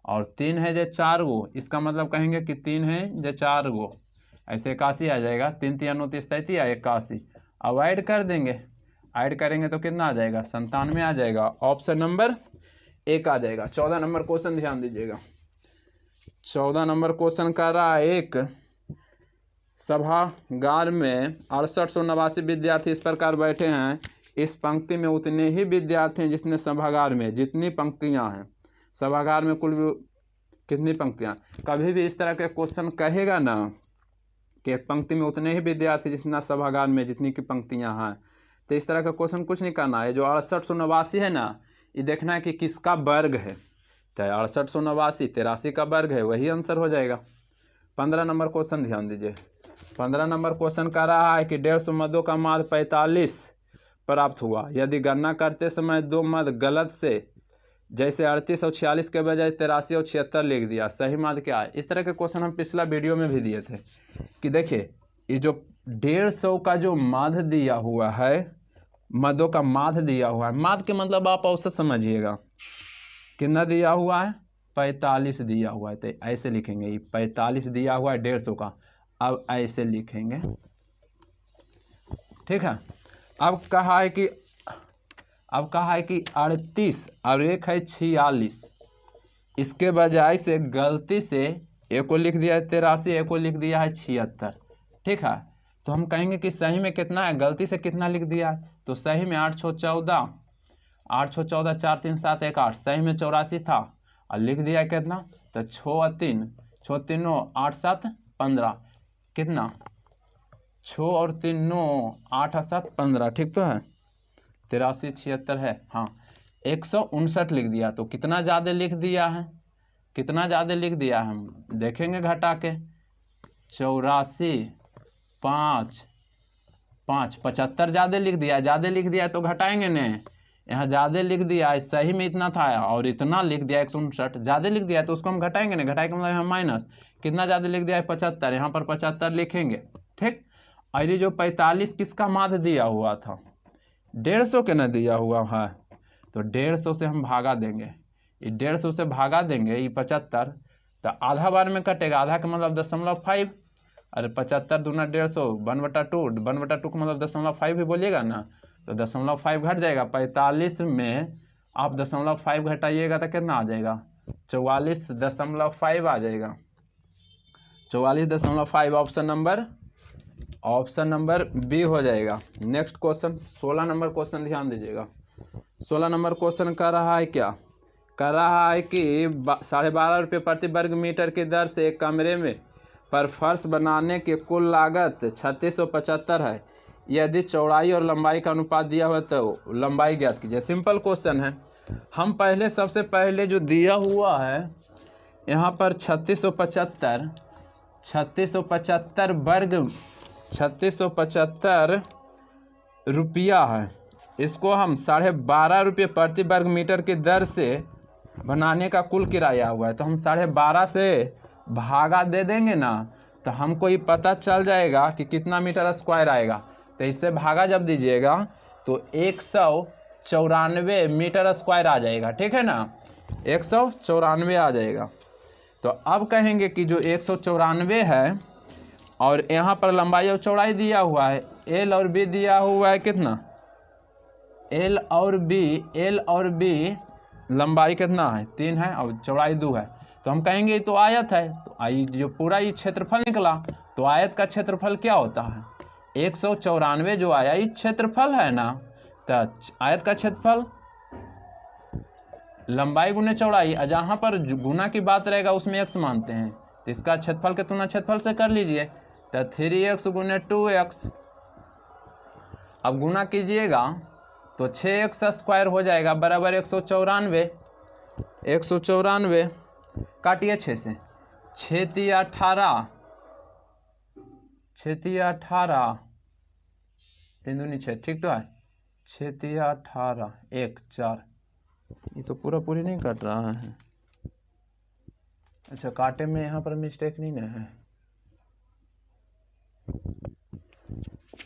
और 3 है जो 4 गो, इसका मतलब कहेंगे कि 3 है जो 4 गो, ऐसे 81 आ जाएगा। 3 × 3 = 39, 33 81। अब ऐड कर देंगे, ऐड करेंगे तो कितना आ जाएगा, 97 आ जाएगा। ऑप्शन नंबर 1 आ जाएगा। 14 नंबर क्वेश्चन ध्यान दीजिएगा। 14 नंबर क्वेश्चन कर रहा है। एक सभागार में 6889 विद्यार्थी इस प्रकार बैठे हैं। इस पंक्ति में उतने ही विद्यार्थी हैं जितने सभागार में, जितनी पंक्तियां हैं। सभागार में कुल कितनी पंक्तियां। कभी भी इस तरह के क्वेश्चन कहेगा ना कि एक पंक्ति में उतने ही विद्यार्थी जितना सभागार में जितनी की पंक्तियां हैं, तो इस तरह का क्वेश्चन कुछ नहीं करना है। जो 6889 है ना, ये देखना है कि किसका वर्ग है। तो 6889 83 का वर्ग है, वही आंसर हो जाएगा। 15 नंबर क्वेश्चन ध्यान दीजिए। 15 नंबर क्वेश्चन कह रहा है कि 150 मदों का माध्य 45 प्राप्त हुआ। यदि गणना करते समय 2 मद गलत से, जैसे 38 और 46 के बजाय 83 और 76 लिख दिया, सही माध्य क्या है। इस तरह के क्वेश्चन हम पिछला वीडियो में भी दिए थे कि देखिए ये जो 150 का जो माध्य दिया हुआ है, मदों का माध्य दिया हुआ है, माध्य के मतलब आप औसत समझिएगा, कितना दिया हुआ है, 45 दिया हुआ है। तो ऐसे लिखेंगे, ये 45 दिया हुआ है 150 का, अब ऐसे लिखेंगे, ठीक है। अब कहा है कि 38 और एक है 46, इसके बजाय से गलती से एक को लिख दिया है 83, एक को लिख दिया है 76, ठीक है। तो हम कहेंगे कि सही में कितना है, गलती से कितना लिख दिया है। तो सही में 8 × 6 = 14, 8 × 6 = 14, 4 × 3 = 7, 1 8, सही में 84 था और लिख दिया है कितना। तो 6 और 3 9 8 7 15, कितना 6 और 3 9 8 और 7 15, ठीक तो है। 83 76 है, हाँ 159 लिख दिया। तो कितना ज़्यादा लिख दिया है, कितना ज़्यादा लिख दिया है हम देखेंगे घटा के। 84 5 5 75 ज़्यादा लिख दिया, ज़्यादा लिख दिया तो घटाएंगे ने, यहाँ ज़्यादा लिख दिया है, सही में इतना था और इतना लिख दिया 159, ज़्यादा लिख दिया तो उसको हम घटाएंगे ना, घटाए का मतलब यहाँ माइनस, कितना ज़्यादा लिख दिया है 75, यहाँ पर 75 लिखेंगे, ठीक। और ये जो 45 किसका माध्य दिया हुआ था, 150 के न दिया हुआ है, तो 150 से हम भागा देंगे, ये 150 से भागा देंगे, ये 75 तो आधा बार में कटेगा, आधा का मतलब 0.5, अरे 75 दूना 150 1/2, 1/2 का मतलब 0.5 भी बोलिएगा ना, तो 0.5 घट जाएगा। 45 में आप 0.5 घटाइएगा तो कितना आ जाएगा, 44.5 आ जाएगा। 44.5 ऑप्शन नंबर बी हो जाएगा। नेक्स्ट क्वेश्चन 16 नंबर क्वेश्चन ध्यान दीजिएगा। 16 नंबर क्वेश्चन कर रहा है क्या, कर रहा है कि 12.5 रुपये प्रति वर्ग मीटर की दर से एक कमरे में पर फर्श बनाने की कुल लागत 3675 है। यदि चौड़ाई और लंबाई का अनुपात दिया हुआ तो लंबाई ज्ञात कीजिए। सिंपल क्वेश्चन है। हम पहले सबसे पहले जो दिया हुआ है यहाँ पर 3675 रुपया है। इसको हम 12.5 रुपये प्रति वर्ग मीटर की दर से बनाने का कुल किराया हुआ है, तो हम 12.5 से भागा दे देंगे ना, तो हमको ये पता चल जाएगा कि कितना मीटर स्क्वायर आएगा। तो इससे भागा जब दीजिएगा तो 194 मीटर स्क्वायर आ जाएगा, ठीक है ना, 194 आ जाएगा। तो अब कहेंगे कि जो 194 है और यहाँ पर लंबाई और चौड़ाई दिया हुआ है, एल और बी दिया हुआ है कितना, एल और बी लंबाई कितना है 3 है और चौड़ाई 2 है, तो हम कहेंगे तो आयत है। तो आई जो पूरा ये क्षेत्रफल निकला, तो आयत का क्षेत्रफल क्या होता है 194 जो आया ये क्षेत्रफल है ना, तो आयत का क्षेत्रफल लंबाई गुने चौड़ाई, जहाँ पर गुना की बात रहेगा उसमें x मानते हैं, तो इसका क्षेत्रफल के तुलना क्षेत्रफल से कर लीजिए, तो 3x गुने 2x। अब गुना कीजिएगा तो 6x स्क्वायर हो जाएगा बराबर 194। काटिए 6 से, 6 तिया 18, 6 तिया 18, 3 दूनी 6, ठीक तो है, 6 तिया 18, 1 4, ये तो पूरी नहीं कट रहा है। अच्छा काटे में यहाँ पर मिस्टेक नहीं ना है,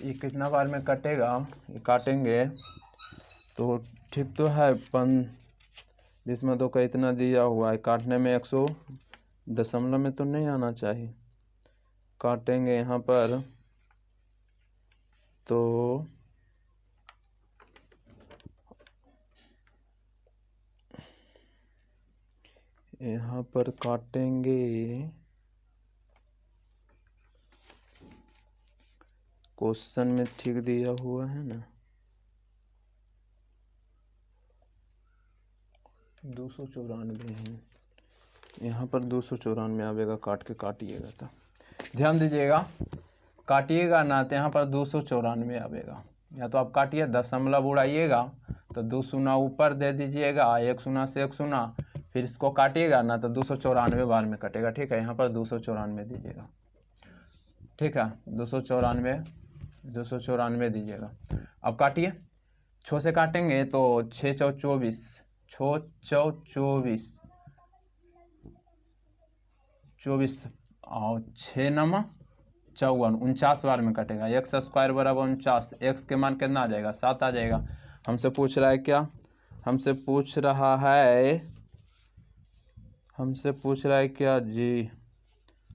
ये कितना बार में कटेगा, ये काटेंगे तो ठीक तो है। 20 में 2 का इतना दिया हुआ है, काटने में 100 दशमलव में तो नहीं आना चाहिए, काटेंगे यहाँ पर तो यहाँ पर काटेंगे, क्वेश्चन में ठीक दिया हुआ है ना, 294 है, यहाँ पर 294 आवेगा, काट के काटिएगा तो ध्यान दीजिएगा, काटिएगा ना तो यहाँ पर 294 आवेगा, या तो आप काटिए दशमलव उड़ाइएगा तो 2 शून्य ऊपर दे दीजिएगा, 1 शून्य से 1 शून्य, फिर इसको काटिएगा ना तो 294 बार में कटेगा, ठीक है। यहाँ पर 294 दीजिएगा, ठीक है, 294 दीजिएगा। अब काटिए, 6 से काटेंगे तो 6 चौ 24, 6 चौ 24 और 6 नम 54, 49 बार में कटेगा, x स्क्वायर बराबर 49, x के मान कितना आ जाएगा 7 आ जाएगा। हमसे पूछ रहा है क्या, हमसे पूछ रहा है क्या जी,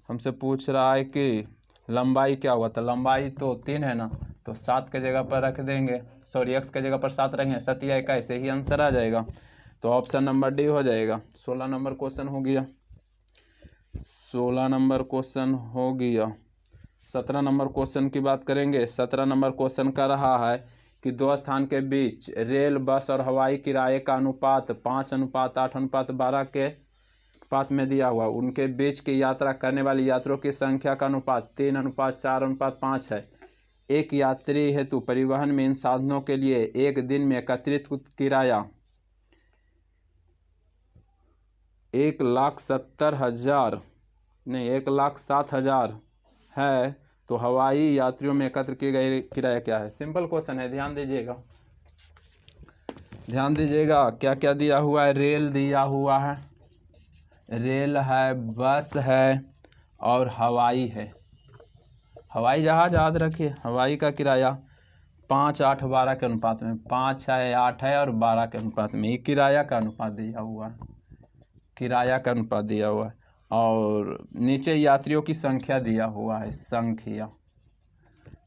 हमसे पूछ रहा है कि लंबाई क्या हुआ, तो लंबाई तो 3 है ना, तो 7 के जगह पर रख देंगे, सॉरी x के जगह पर 7 रखेंगे, 7 या 1 ऐसे ही आंसर आ जाएगा, तो ऑप्शन नंबर डी हो जाएगा। 16 नंबर क्वेश्चन हो गया, 16 नंबर क्वेश्चन हो गया। 17 नंबर क्वेश्चन की बात करेंगे। 17 नंबर क्वेश्चन कर रहा है कि 2 स्थान के बीच रेल, बस और हवाई किराए का अनुपात 5:8:12 के अनुपात में दिया हुआ, उनके बीच की यात्रा करने वाली यात्रियों की संख्या का अनुपात 3:4:5 है। एक यात्री हेतु परिवहन में इन साधनों के लिए एक दिन में एकत्रित किराया 1,07,000 है, तो हवाई यात्रियों में एकत्र किए गए किराया क्या है। सिंपल क्वेश्चन है, ध्यान दीजिएगा क्या क्या दिया हुआ है, रेल दिया हुआ है, रेल है, बस है और हवाई है। हवाई जहाज याद रखिए, हवाई का किराया 5:8:12 के अनुपात में, 5 है, 8 है और 12 के अनुपात में, ये किराया का अनुपात दिया हुआ है, किराया का अनुपात दिया हुआ है। और नीचे यात्रियों की संख्या दिया हुआ है, संख्या,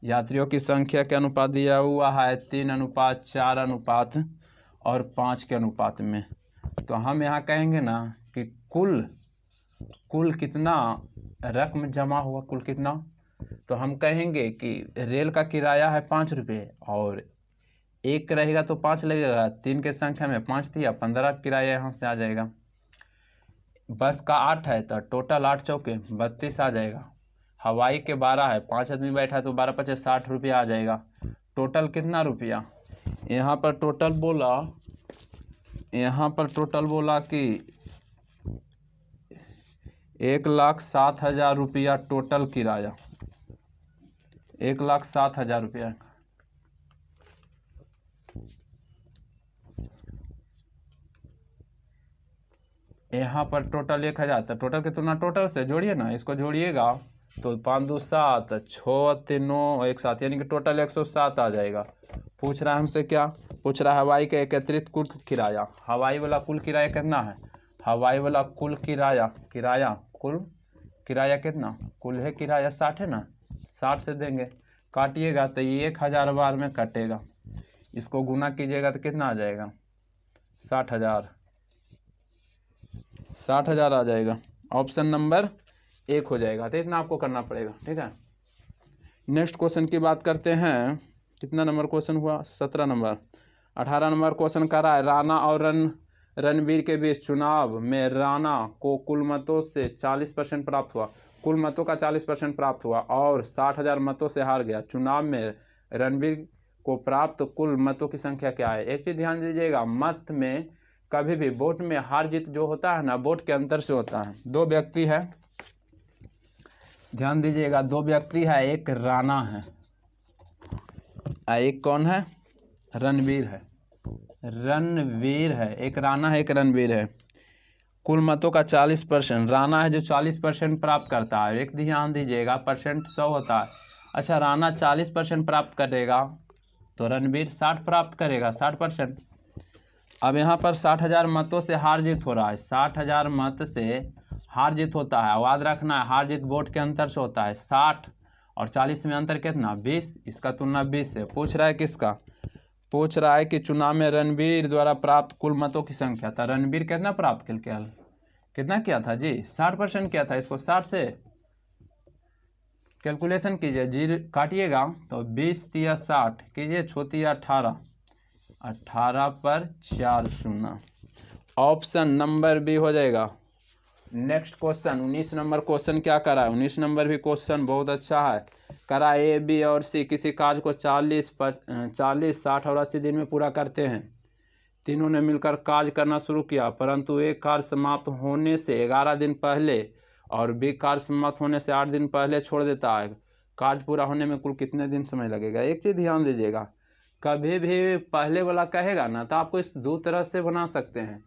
यात्रियों की संख्या के अनुपात दिया हुआ है 3:4 और 5 के अनुपात में। तो हम यहाँ कहेंगे ना कि कुल कितना रकम जमा हुआ कुल कितना, तो हम कहेंगे कि रेल का किराया है 5 रुपये और एक रहेगा तो 5 लगेगा, 3 के संख्या में 5 दिया, 15 किराया यहाँ से आ जाएगा। बस का 8 है तो टोटल 8 चौके 32 आ जाएगा। हवाई के 12 है, 5 आदमी बैठा है तो 12 पचे 60 रुपया आ जाएगा। टोटल कितना रुपया, यहाँ पर टोटल बोला कि 1,07,000 रुपया टोटल किराया, 1,07,000 रुपया। यहाँ पर टोटल 1,000, तो टोटल की तुलना टोटल से जोड़िए ना, इसको जोड़िएगा तो 5 2 7 6 3 9 1 7, यानी कि टोटल 107 आ जाएगा। पूछ रहा है हमसे क्या, पूछ रहा है हवाई का एकत्रित कुल किराया। हवाई वाला कुल किराया कितना है, हवाई वाला कुल किराया कुल किराया कितना, कुल है किराया 60 है ना, 60 से देंगे, काटिएगा तो ये 1,000 बार में कटेगा, इसको गुना कीजिएगा तो कितना आ जाएगा, 60,000 आ जाएगा। ऑप्शन नंबर 1 हो जाएगा। तो इतना आपको करना पड़ेगा, ठीक है। नेक्स्ट क्वेश्चन की बात करते हैं। कितना नंबर क्वेश्चन हुआ, 17 नंबर। 18 नंबर क्वेश्चन कर रहा है, राणा और रणवीर के बीच चुनाव में राणा को कुल मतों से 40% प्राप्त हुआ, कुल मतों का 40% प्राप्त हुआ और 60,000 मतों से हार गया। चुनाव में रणवीर को प्राप्त कुल मतों की संख्या क्या है। एक चीज़ ध्यान दीजिएगा, मत में कभी भी वोट में हार जीत जो होता है ना, वोट के अंतर से होता है। दो व्यक्ति है, ध्यान दीजिएगा, दो व्यक्ति है, एक राणा है, एक कौन है, रणवीर है, एक राणा है एक रणवीर है। कुल मतों का 40%, राणा है जो 40% प्राप्त करता है। एक ध्यान दीजिएगा, परसेंट 100 होता है। अच्छा, राणा 40% प्राप्त करेगा तो रणवीर 60 प्राप्त करेगा, 60%। अब यहाँ पर 60,000 मतों से हार जीत हो रहा है, 60,000 मत से हार जीत होता है। याद रखना है, हार जीत वोट के अंतर से होता है। 60 और 40 में अंतर कितना, 20, इसका तुलना 20 से। पूछ रहा है किसका, पूछ रहा है कि चुनाव में रणवीर द्वारा प्राप्त कुल मतों की संख्या। था रणवीर कितना प्राप्त कितना किया था जी, 60% किया था। इसको 60 से कैलकुलेशन कीजिए, जीरो काटिएगा तो 20 या 60 कीजिए, छोटी 18 पर 4 0। ऑप्शन नंबर बी हो जाएगा। नेक्स्ट क्वेश्चन 19 नंबर क्वेश्चन क्या करा है, 19 नंबर भी क्वेश्चन बहुत अच्छा है। करा ए बी और सी किसी कार्य को 40, 60 और 80 दिन में पूरा करते हैं। तीनों ने मिलकर कार्य करना शुरू किया, परंतु एक कार्य समाप्त होने से 11 दिन पहले और बी कार्य समाप्त होने से 8 दिन पहले छोड़ देता है। कार्य पूरा होने में कुल कितने दिन समय लगेगा। एक चीज़ ध्यान दीजिएगा, कभी भी पहले वाला कहेगा ना तो आपको इस दो तरह से बना सकते हैं।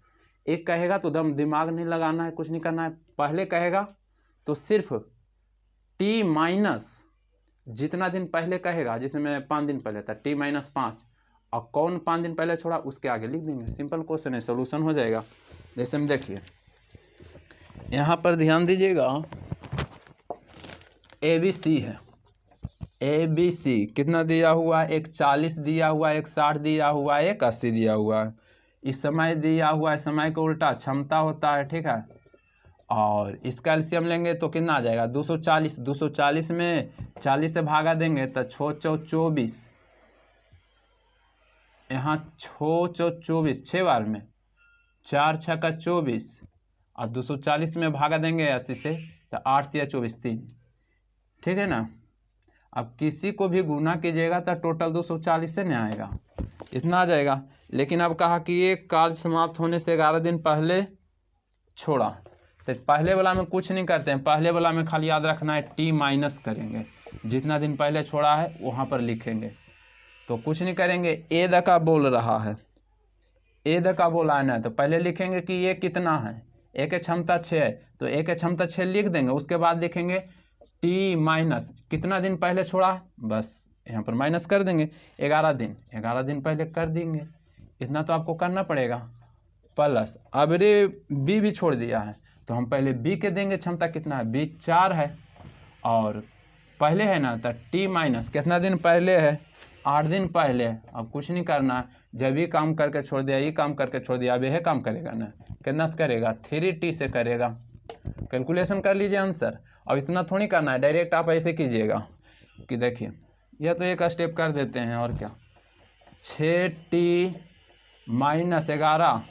एक कहेगा तो दम दिमाग नहीं लगाना है, कुछ नहीं करना है। पहले कहेगा तो सिर्फ टी माइनस जितना दिन पहले कहेगा, जैसे मैं 5 दिन पहले था, टी माइनस 5, और कौन 5 दिन पहले छोड़ा उसके आगे लिख देंगे। सिंपल क्वेश्चन है, सोल्यूशन हो जाएगा। जैसे हम देखिए यहाँ पर ध्यान दीजिएगा, ए बी सी है, ए बी सी कितना दिया हुआ है, एक 40 दिया हुआ है, एक 60 दिया हुआ है, एक 80 दिया हुआ है। इस समय दिया हुआ है, समय को उल्टा क्षमता होता है, ठीक है। और इसका एलसीएम लेंगे तो कितना आ जाएगा, 240। 240 में 40 से भागा देंगे तो 6 4 24, यहाँ 6 4 24, 6 बार में 4 6 का 24, और 240 में भागा देंगे 80 से तो 8 या 24 3, ठीक है ना। अब किसी को भी गुना कीजिएगा तो टोटल 240 से नहीं आएगा, इतना आ जाएगा। लेकिन अब कहा कि ये कार्य समाप्त होने से 11 दिन पहले छोड़ा, तो पहले वाला में कुछ नहीं करते हैं। पहले वाला में खाली याद रखना है टी माइनस करेंगे, जितना दिन पहले छोड़ा है वहाँ पर लिखेंगे, तो कुछ नहीं करेंगे। ए द का बोल रहा है, ए द का बोला है ना, तो पहले लिखेंगे कि ये कितना है, ए की क्षमता 6 है तो ए की क्षमता 6 लिख देंगे। उसके बाद लिखेंगे टी माइनस कितना दिन पहले छोड़ा है, बस यहाँ पर माइनस कर देंगे 11 दिन, 11 दिन पहले कर देंगे। इतना तो आपको करना पड़ेगा। प्लस अब रे बी भी छोड़ दिया है तो हम पहले बी के देंगे, क्षमता कितना है, बी 4 है और पहले है ना, तो टी माइनस कितना दिन पहले है, 8 दिन पहले। अब कुछ नहीं करना है, जब ये काम करके छोड़ दिया, ये काम करके छोड़ दिया, अब यह काम करेगा ना, कितना से करेगा, 3t से करेगा। कैलकुलेशन कर लीजिए आंसर। अब इतना थोड़ी करना है, डायरेक्ट आप ऐसे कीजिएगा कि देखिए यह तो एक स्टेप कर देते हैं और क्या, 6t माइनस 11,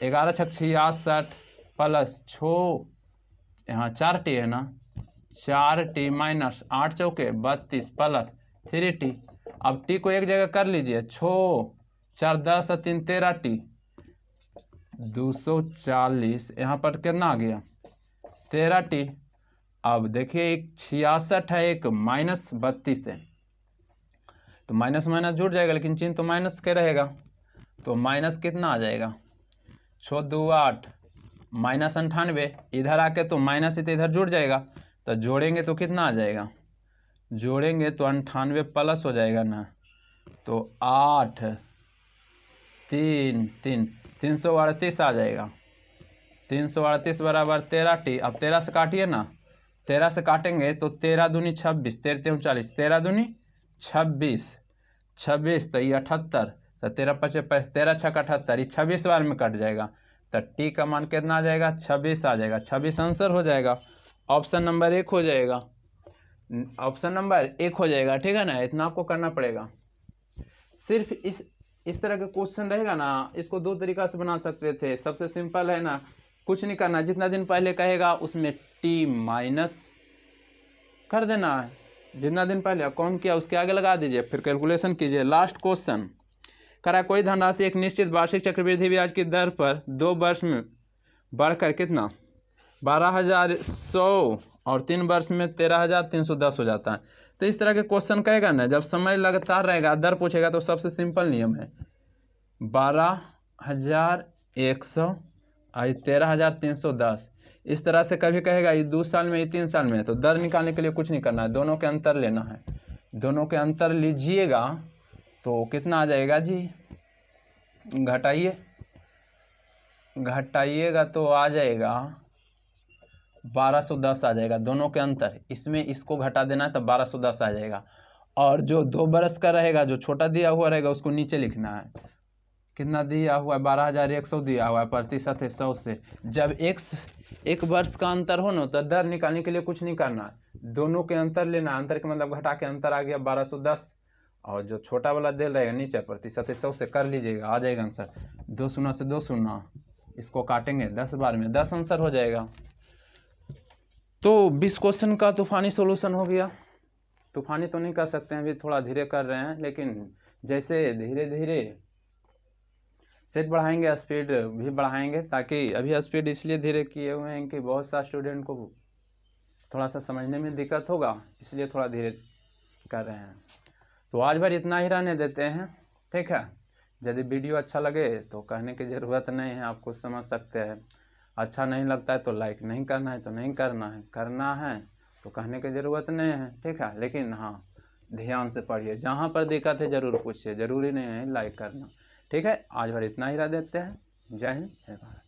11 छक 66 प्लस 6, यहाँ 4t है ना, 4t माइनस 8 चौके 32 प्लस 3t। अब t को एक जगह कर लीजिए, 6 4 10 और 3 13t, 240। यहाँ पर कितना आ गया 13t। अब देखिए एक 66 है, एक माइनस 32 है, तो माइनस माइनस जुड़ जाएगा, लेकिन चिन्ह तो माइनस के रहेगा, तो माइनस कितना आ जाएगा 6 2 8 माइनस 98। इधर आके तो माइनस से तो इधर जुड़ जाएगा, तो जोड़ेंगे तो कितना आ जाएगा, जोड़ेंगे तो 98 प्लस हो जाएगा ना, तो 8 3 3 338 आ जाएगा। 338 बराबर 13t। अब 13 से काटिए ना, 13 से काटेंगे तो 13 दूनी 26, 13 3 40, 13 दूनी 26, 26 तो ये 78, तो 13 5 13 छक 78, ये 26 बार में कट जाएगा, तो टी का मान कितना आ जाएगा 26 आ जाएगा। 26 आंसर हो जाएगा, ऑप्शन नंबर 1 हो जाएगा, ऑप्शन नंबर 1 हो जाएगा। ठीक है ना, इतना आपको करना पड़ेगा। सिर्फ इस तरह का क्वेश्चन रहेगा ना, इसको दो तरीका से बना सकते थे। सबसे सिंपल है ना, कुछ नहीं करना, जितना दिन पहले कहेगा उसमें टी माइनस कर देना है, जितना दिन पहले काउंट किया उसके आगे लगा दीजिए, फिर कैलकुलेशन कीजिए। लास्ट क्वेश्चन करा, कोई धनराशि एक निश्चित वार्षिक चक्रवृद्धि ब्याज की दर पर 2 वर्ष में बढ़कर कितना 12,100 और 3 वर्ष में 13,310 हो जाता है। तो इस तरह के क्वेश्चन कहेगा ना, जब समय लगातार रहेगा, दर पूछेगा, तो सबसे सिंपल नियम है 12,100 और 13,310। इस तरह से कभी कहेगा ये 2 साल में, ये 3 साल में, तो दर निकालने के लिए कुछ नहीं करना है, दोनों के अंतर लेना है। दोनों के अंतर लीजिएगा तो कितना आ जाएगा जी, घटाइएगा तो आ जाएगा 1210 आ जाएगा। दोनों के अंतर, इसमें इसको घटा देना है तो 1210 आ जाएगा। और जो 2 बरस का रहेगा, जो छोटा दिया हुआ रहेगा, उसको नीचे लिखना है। कितना दिया हुआ है 12,100 दिया हुआ है, प्रतिशत है 100 से। जब एक वर्ष का अंतर हो ना, तो दर निकालने के लिए कुछ नहीं करना है, दोनों के अंतर लेना है। अंतर के मतलब घटा के अंतर आ गया 1210, और जो छोटा वाला दे रहेगा नीचे प्रतिशत 100 से कर लीजिएगा, आ जाएगा आंसर। 2 शून्य से 2 शून्य, इसको काटेंगे 10 बार में 10 आंसर हो जाएगा। तो 20 क्वेश्चन का तूफानी सॉल्यूशन हो गया। तूफानी तो नहीं कर सकते हैं, अभी थोड़ा धीरे कर रहे हैं, लेकिन जैसे धीरे धीरे सेट बढ़ाएंगे, स्पीड भी बढ़ाएंगे, ताकि अभी स्पीड इसलिए धीरे किए हुए हैं कि बहुत सा स्टूडेंट को थोड़ा सा समझने में दिक्कत होगा, इसलिए थोड़ा धीरे कर रहे हैं। तो आज भर इतना ही रहने देते हैं, ठीक है। यदि वीडियो अच्छा लगे तो कहने की ज़रूरत नहीं है, आपको समझ सकते हैं। अच्छा नहीं लगता है तो लाइक नहीं करना है तो नहीं करना है, करना है तो कहने की ज़रूरत नहीं है, ठीक है। लेकिन हाँ, ध्यान से पढ़िए, जहाँ पर दिक्कत है ज़रूर पूछिए, ज़रूरी नहीं है लाइक करना, ठीक है। आज भर इतना ही रह देते हैं। जय हिंद, जय भारत।